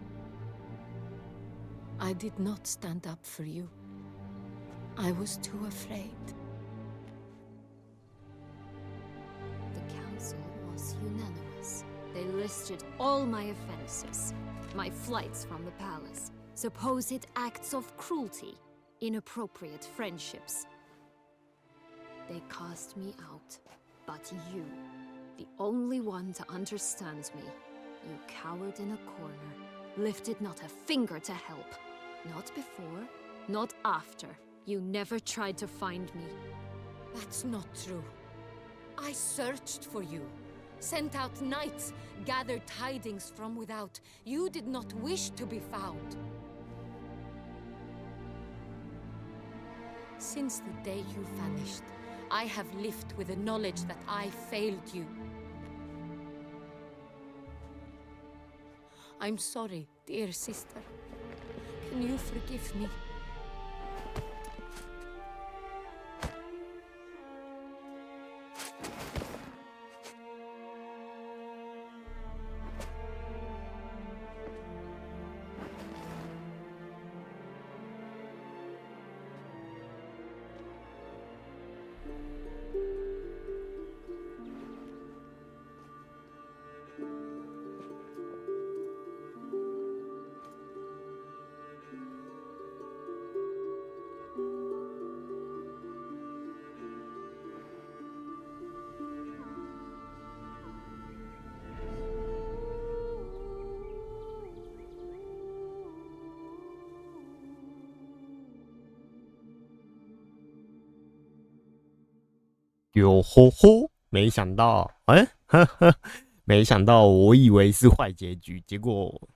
I did not stand up for you. I was too afraid. The council was unanimous. They listed all my offenses. My flights from the palace. Supposed acts of cruelty. Inappropriate friendships. They cast me out. But you, the only one to understand me, you cowered in a corner, lifted not a finger to help. Not before, not after. You never tried to find me. That's not true. I searched for you. Sent out knights, gathered tidings from without. You did not wish to be found. Since the day you vanished, I have lived with the knowledge that I failed you. I'm sorry, dear sister. Can you forgive me?哟吼吼！没想到，没想到，我以为是坏结局，结果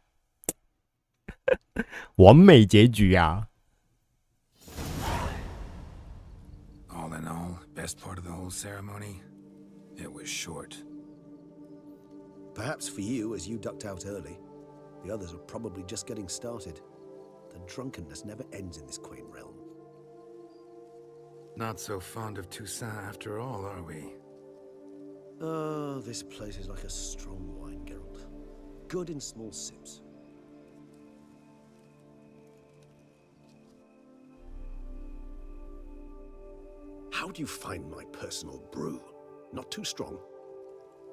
完美结局啊！ All in all, best part of the whole ceremony? It was short. Perhaps for you, as you ducked out early. The others are probably just getting started. The drunkenness never ends in this quaint realm. Not so fond of Toussaint after all, are we? Oh, this place is like a strong wine, Geralt. Good in small sips. How do you find my personal brew? Not too strong?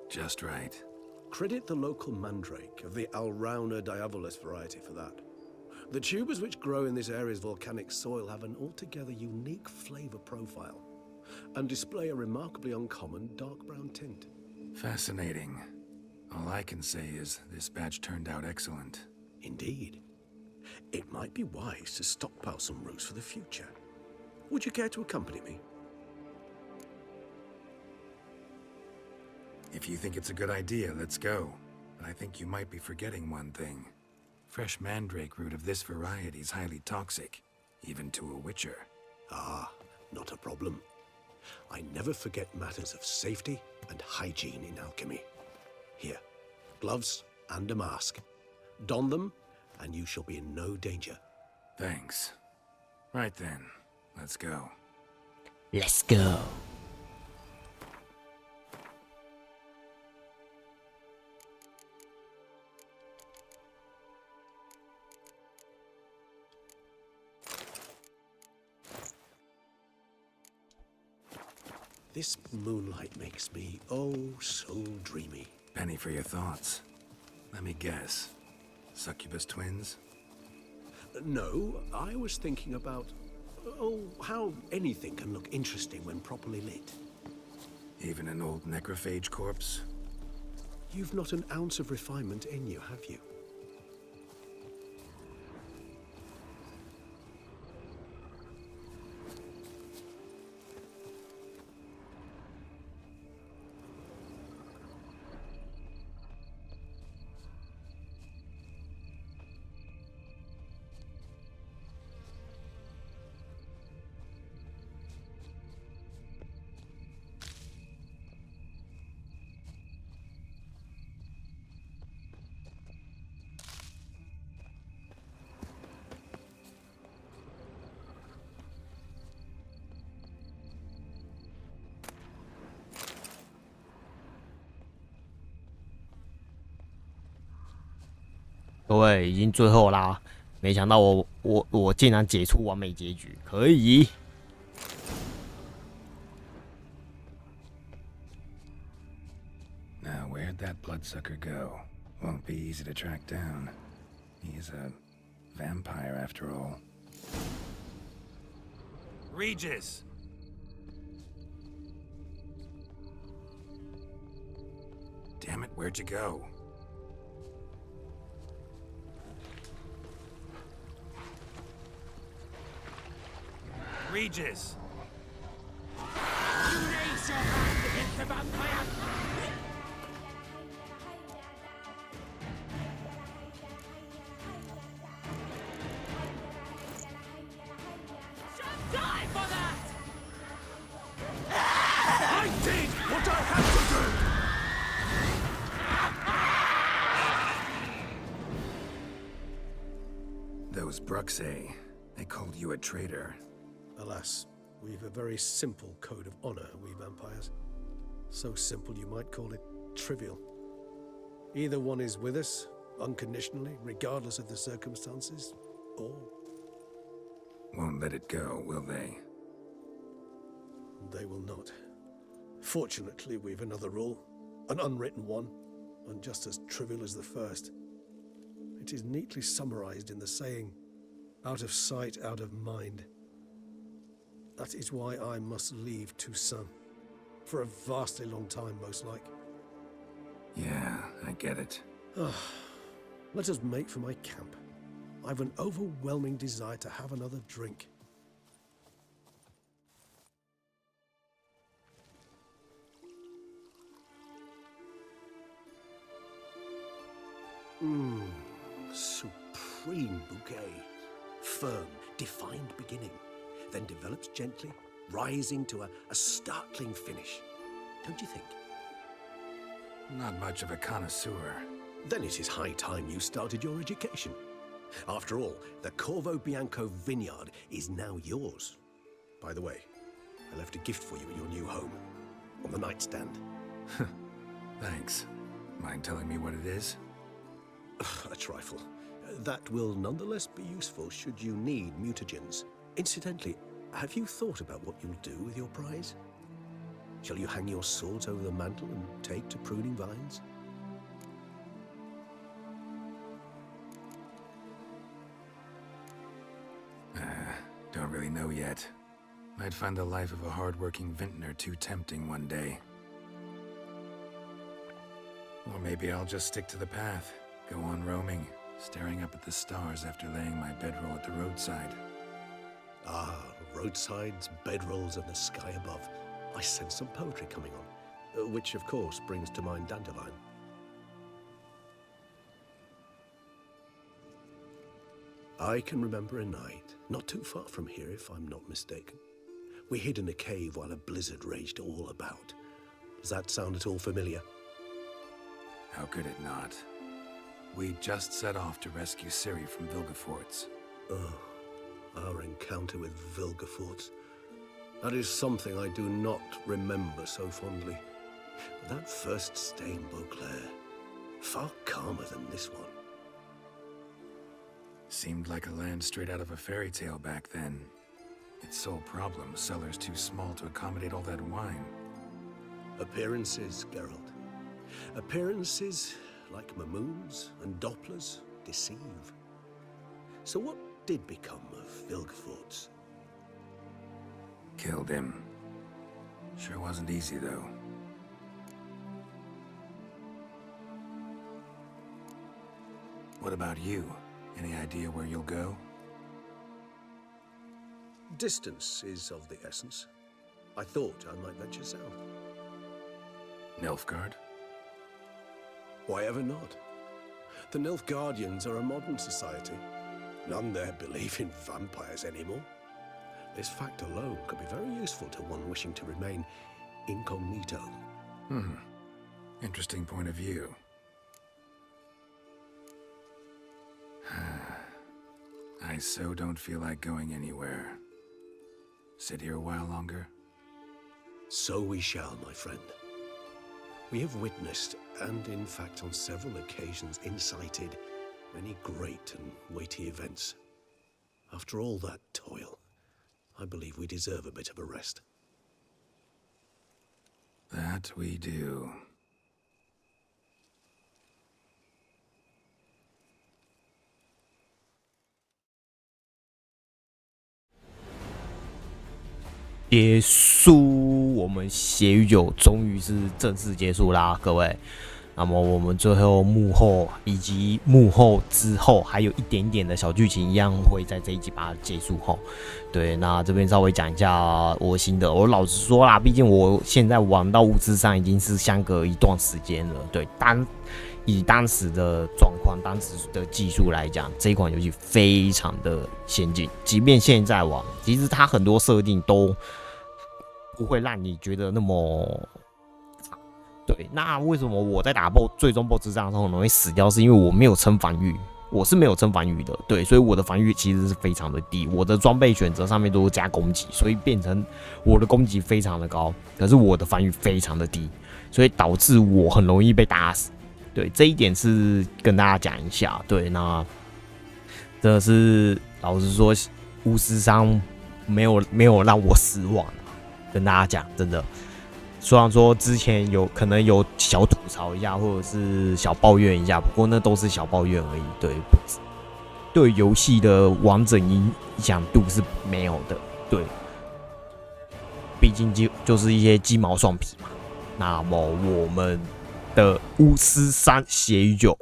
Just right. Credit the local mandrake of the Alrauna diabolus variety for that. The tubers which grow in this area's volcanic soil have an altogether unique flavor profile and display a remarkably uncommon dark brown tint. Fascinating. All I can say is this batch turned out excellent. Indeed. It might be wise to stockpile some roots for the future. Would you care to accompany me? If you think it's a good idea, let's go. But I think you might be forgetting one thing. Fresh mandrake root of this variety is highly toxic, even to a witcher. Ah, not a problem. I never forget matters of safety and hygiene in alchemy. Here, gloves and a mask. Don them, and you shall be in no danger. Thanks. Right then, let's go. Let's go. This moonlight makes me, oh, so dreamy. Penny for your thoughts. Let me guess. Succubus twins? No, I was thinking about, oh, how anything can look interesting when properly lit. Even an old necrophage corpse? You've not an ounce of refinement in you, have you?各位已经最后啦，没想到我竟然解出完美结局，可以。Now, where'd that bloodsucker go? Won't be easy to track down. He's a vampire after all. Regis! Damn it, where'd you go? Regis! You raise your hand against the vampire! Die for that! I did what I had to do! Those Bruxay, they called you a traitor. Alas, we've a very simple code of honor, we vampires. So simple you might call it trivial. Either one is with us, unconditionally, regardless of the circumstances, or... Won't let it go, will they? They will not. Fortunately, we've another rule, an unwritten one, and just as trivial as the first. It is neatly summarized in the saying, out of sight, out of mind. That is why I must leave Toussaint. For a vastly long time, most like. Yeah, I get it. Let us make for my camp. I've an overwhelming desire to have another drink. Supreme bouquet. Firm, defined beginning. Then develops gently, rising to a startling finish. Don't you think? Not much of a connoisseur. Then it is high time you started your education. After all, the Corvo Bianco vineyard is now yours. By the way, I left a gift for you at your new home, on the nightstand. Thanks. Mind telling me what it is? A trifle. That will nonetheless be useful should you need mutagens. Incidentally, have you thought about what you'll do with your prize? Shall you hang your swords over the mantle and take to pruning vines? Don't really know yet. Might find the life of a hard-working vintner too tempting one day. Or maybe I'll just stick to the path, go on roaming, staring up at the stars after laying my bedroll at the roadside. Ah, roadsides, bedrolls, and the sky above. I sense some poetry coming on, which of course brings to mind Dandelion. I can remember a night, not too far from here if I'm not mistaken. We hid in a cave while a blizzard raged all about. Does that sound at all familiar? How could it not? We just set off to rescue Ciri from Vilgefortz. Oh, our encounter with Vilgefortz. That is something I do not remember so fondly. But that first stay in Beauclair, far calmer than this one. Seemed like a land straight out of a fairy tale back then. Its sole problem, cellars too small to accommodate all that wine. Appearances, Geralt. Appearances, like Mamoons and Dopplers, deceive. So what did become of Vilgefortz? Killed him. Sure wasn't easy, though. What about you? Any idea where you'll go? Distance is of the essence. I thought I might venture south. Nilfgaard? Why ever not? The Nilfgaardians are a modern society. None there believe in vampires anymore. This fact alone could be very useful to one wishing to remain incognito. Interesting point of view. I so don't feel like going anywhere. Sit here a while longer? So we shall, my friend. We have witnessed, and in fact on several occasions incited, many great and weighty events. After all that toil, I believe we deserve a bit of a rest. That we do.结束，我们血与酒终于是正式结束啦，各位。那么我们最后幕后以及幕后之后还有一点点的小剧情，一样会在这一集把它结束后。对，那这边稍微讲一下我的心得。我老实说啦，毕竟我现在玩到巫师3已经是相隔一段时间了。对，以当时的状况、当时的技术来讲，这一款游戏非常的先进。即便现在玩，其实它很多设定都不会让你觉得那么对。那为什么我在打最终 BOSS 战的时候很容易死掉？是因为我没有撑防御，我是没有撑防御的。对，所以我的防御其实是非常的低。我的装备选择上面都是加攻击，所以变成我的攻击非常的高，可是我的防御非常的低，所以导致我很容易被打死。对，这一点是跟大家讲一下。对，那真的是老实说，巫师3没有让我失望，跟大家讲，真的。虽然说之前可能有小吐槽一下，或者是小抱怨一下，不过那都是小抱怨而已。对游戏的完整影响度是没有的。对，毕竟就是一些鸡毛蒜皮嘛。那么我们的巫师3血与酒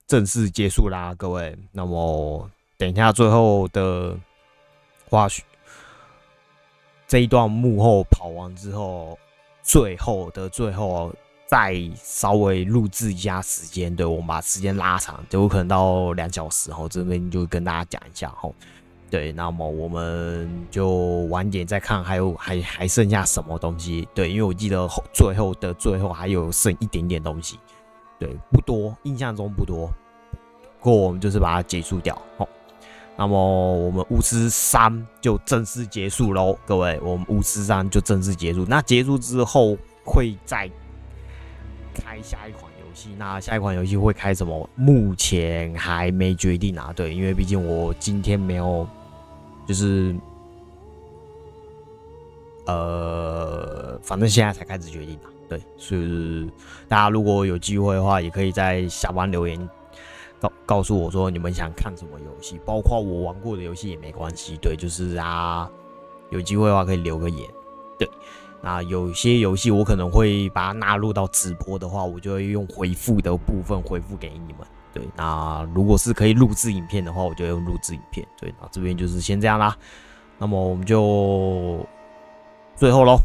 正式结束啦，各位。那么等一下最后的花絮，这一段幕后跑完之后，最后再稍微录制一下时间，对，我们把时间拉长，就有可能到2小时这边就跟大家讲一下对，那么我们就晚点再看，还剩下什么东西？对，因为我记得最后还有剩一点点东西，对，不多，印象中不多。不过我们就是把它结束掉。那么我们巫师3就正式结束喽，各位，我们巫师3就正式结束。那结束之后会再开下一款游戏，那下一款游戏会开什么？目前还没决定啊。对，因为毕竟我今天没有，就是反正现在才开始决定啊。对，所以大家如果有机会的话，也可以在下方留言。告诉我说你们想看什么游戏，包括我玩过的游戏也没关系。对，就是有机会的话可以留个言。对，那有些游戏我可能会把它纳入到直播的话，我就会用回复的部分回复给你们。对，那如果是可以录制影片的话，我就用录制影片。对，那这边就是先这样啦。那么我们就最后咯。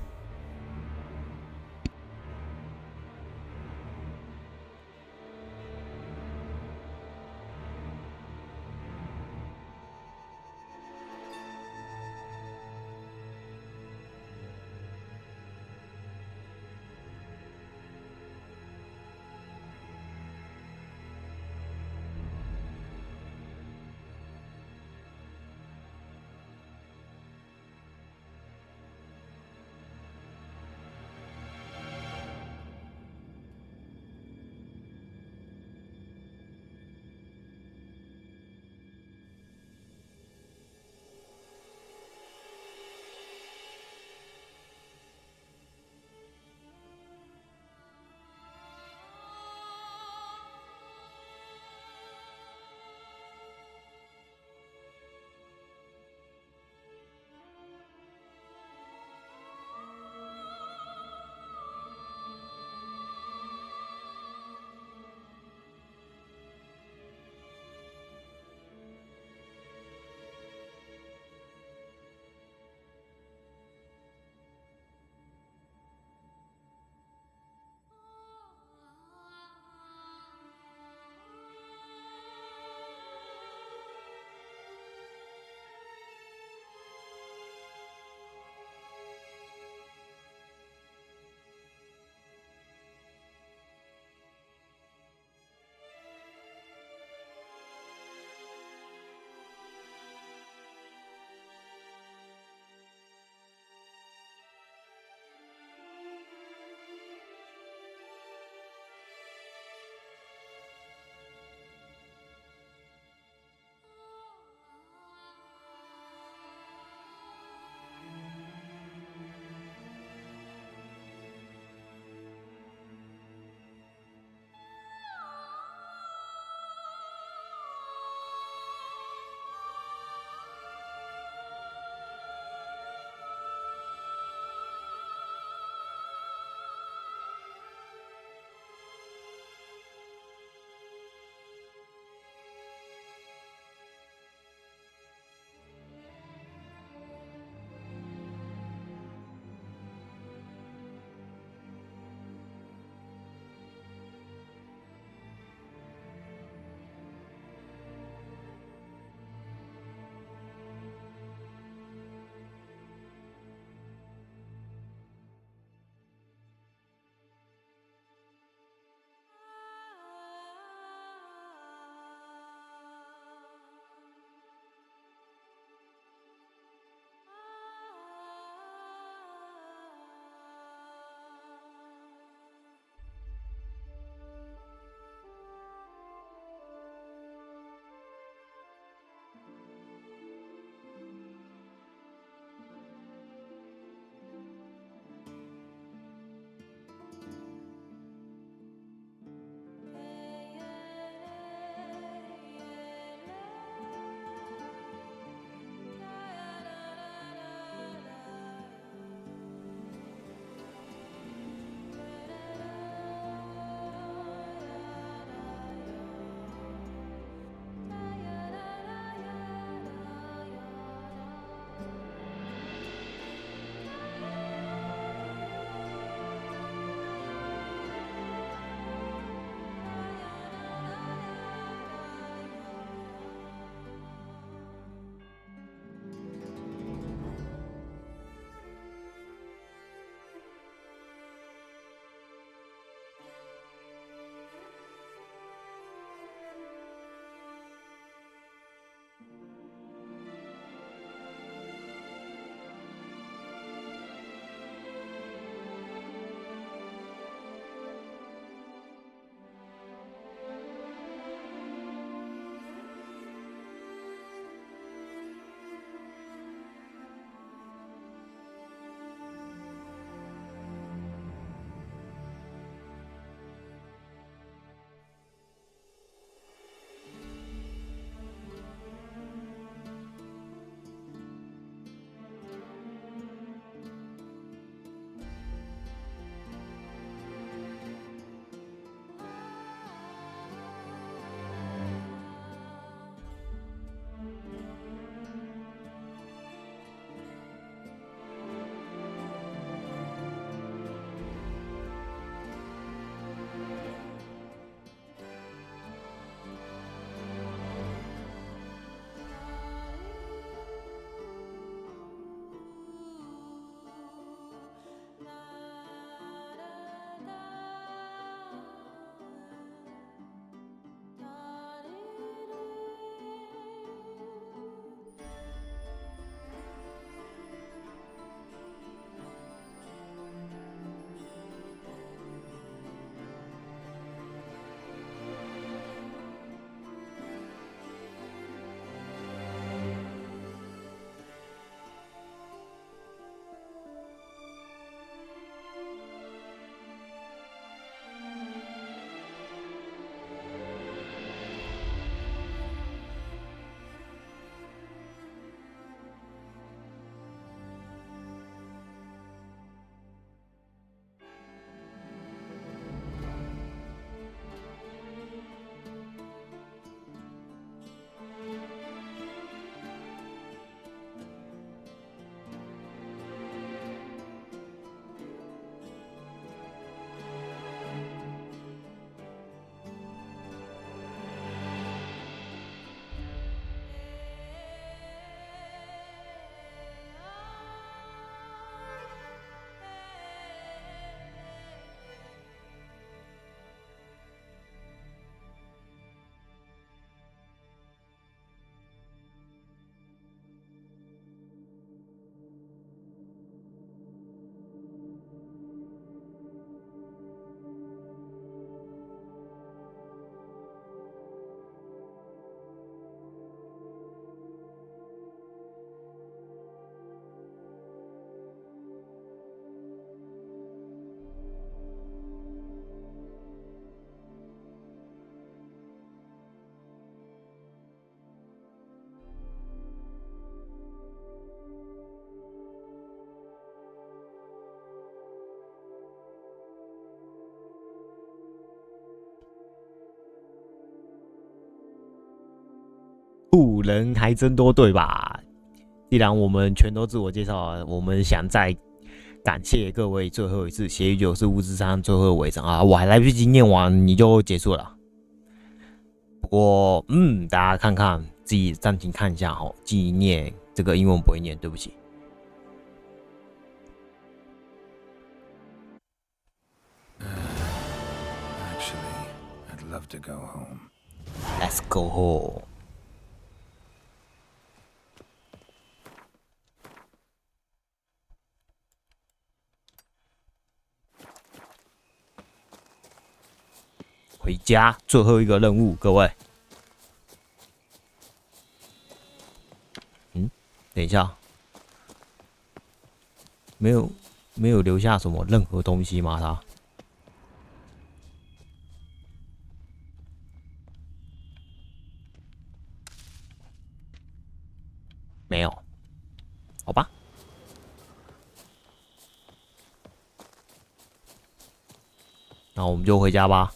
人还真多，对吧？既然我们全都自我介绍了，我们想再感谢各位最后一次，协议就是巫师3最后的尾声啊！我还来不及念完你就结束了。不过，大家看看自己暂停看一下哈，记念这个英文不会念，对不起。Actually, I'd love to go home. Let's go home. 回家，最后一个任务，各位。等一下，没有留下什么任何东西吗？他没有，好吧。那我们就回家吧。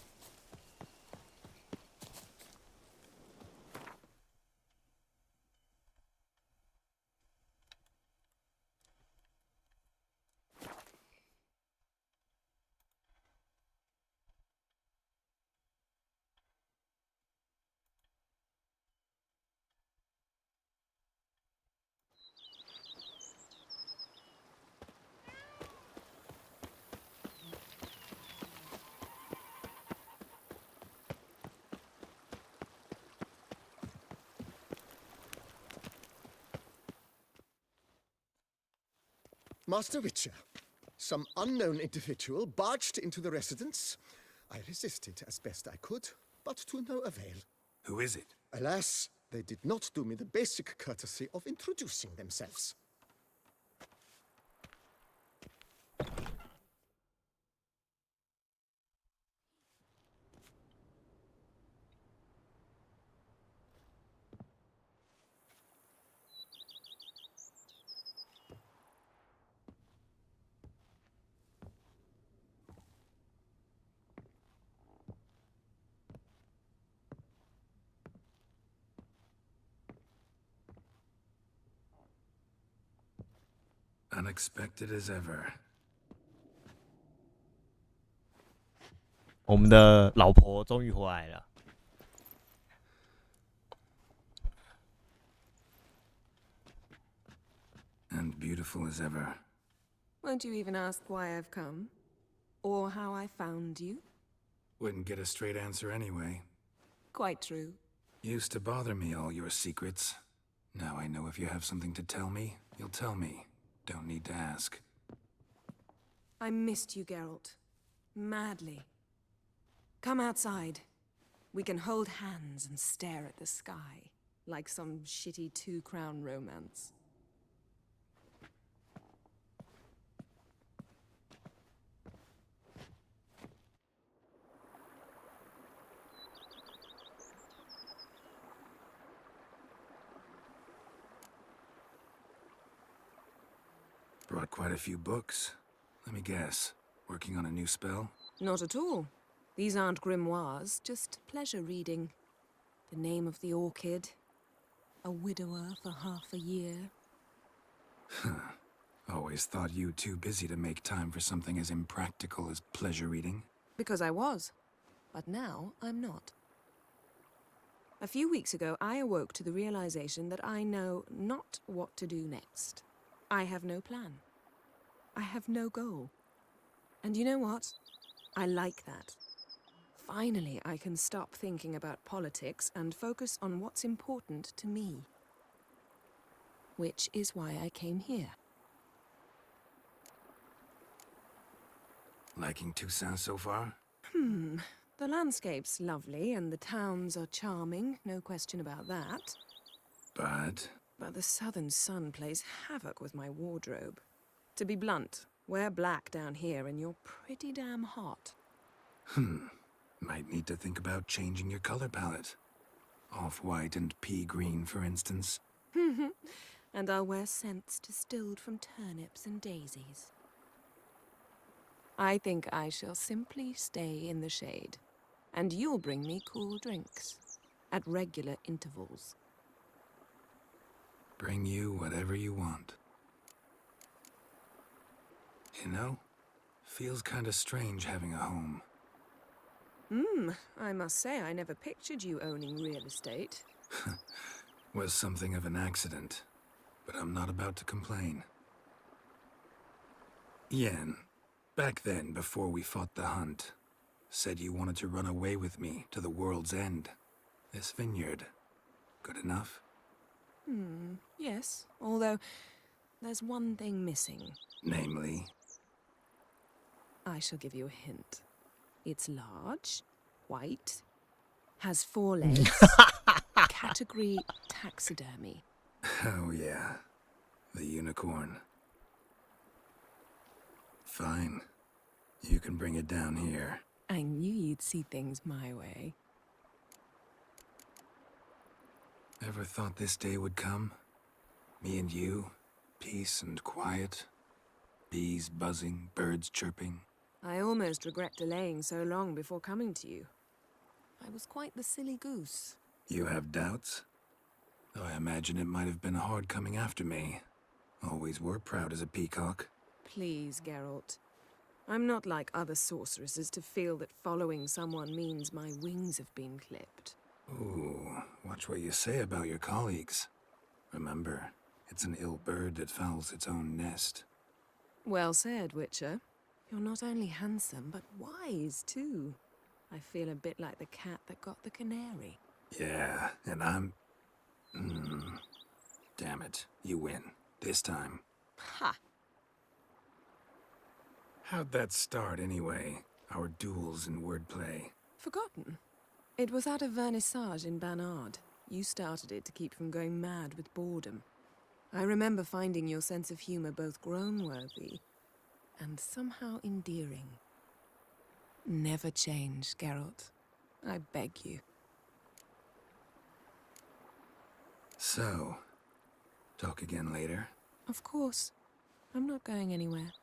Master Witcher, some unknown individual barged into the residence. I resisted as best I could, but to no avail. Who is it? Alas, they did not do me the basic courtesy of introducing themselves. Unexpected as ever. 我们的老婆终于回来了。And beautiful as ever. Won't you even ask why I've come? Or how I found you? Wouldn't get a straight answer anyway. Quite true. Used to bother me, all your secrets. Now I know if you have something to tell me, you'll tell me. Don't need to ask. I missed you, Geralt. Madly. Come outside. We can hold hands and stare at the sky, like some shitty two-crown romance. Brought quite a few books. Let me guess. Working on a new spell? Not at all. These aren't grimoires, just pleasure reading. The Name of the Orchid. A widower for half a year. Always thought you too busy to make time for something as impractical as pleasure reading. Because I was. But now I'm not. A few weeks ago, I awoke to the realization that I know not what to do next. I have no plan. I have no goal. And you know what? I like that. Finally, I can stop thinking about politics and focus on what's important to me. Which is why I came here. Liking Toussaint so far? The landscape's lovely and the towns are charming, no question about that. But the southern sun plays havoc with my wardrobe. To be blunt, wear black down here and you're pretty damn hot. Might need to think about changing your color palette. Off-white and pea green, for instance. And I'll wear scents distilled from turnips and daisies. I think I shall simply stay in the shade. And you'll bring me cool drinks. At regular intervals. Bring you whatever you want. You know, feels kinda strange having a home. I must say I never pictured you owning real estate. Was something of an accident, but I'm not about to complain. Yen, back then, before we fought the hunt, said you wanted to run away with me to the world's end. This vineyard, good enough? Yes, although there's one thing missing. Namely? I shall give you a hint. It's large, white, has 4 legs, category taxidermy. Oh yeah, the unicorn. Fine. You can bring it down here. I knew you'd see things my way. Ever thought this day would come? Me and you, peace and quiet. Bees buzzing, birds chirping. I almost regret delaying so long before coming to you. I was quite the silly goose. You have doubts? Though I imagine it might have been hard coming after me. Always were proud as a peacock. Please, Geralt. I'm not like other sorceresses to feel that following someone means my wings have been clipped. Ooh, watch what you say about your colleagues. Remember, it's an ill bird that fouls its own nest. Well said, Witcher. You're not only handsome, but wise, too. I feel a bit like the cat that got the canary. Yeah, and I'm... Damn it, you win. This time. Ha! How'd that start, anyway? Our duels in wordplay. Forgotten. It was at a vernissage in Banard. You started it to keep from going mad with boredom. I remember finding your sense of humor both groan-worthy and somehow endearing. Never change, Geralt. I beg you. So, talk again later? Of course. I'm not going anywhere.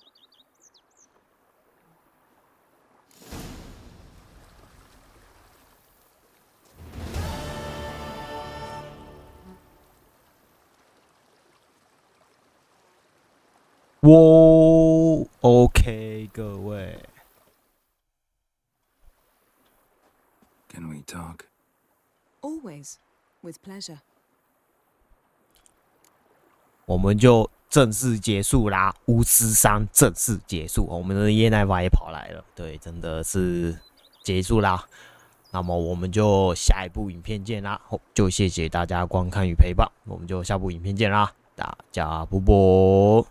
哇 ，OK， 各位。Can we talk? Always, with pleasure. 我们就正式结束啦，巫师3正式结束，我们的耶奈法也跑来了，对，真的是结束啦。那么我们就下一部影片见啦，就谢谢大家观看与陪伴，我们就下部影片见啦，大家啵啵。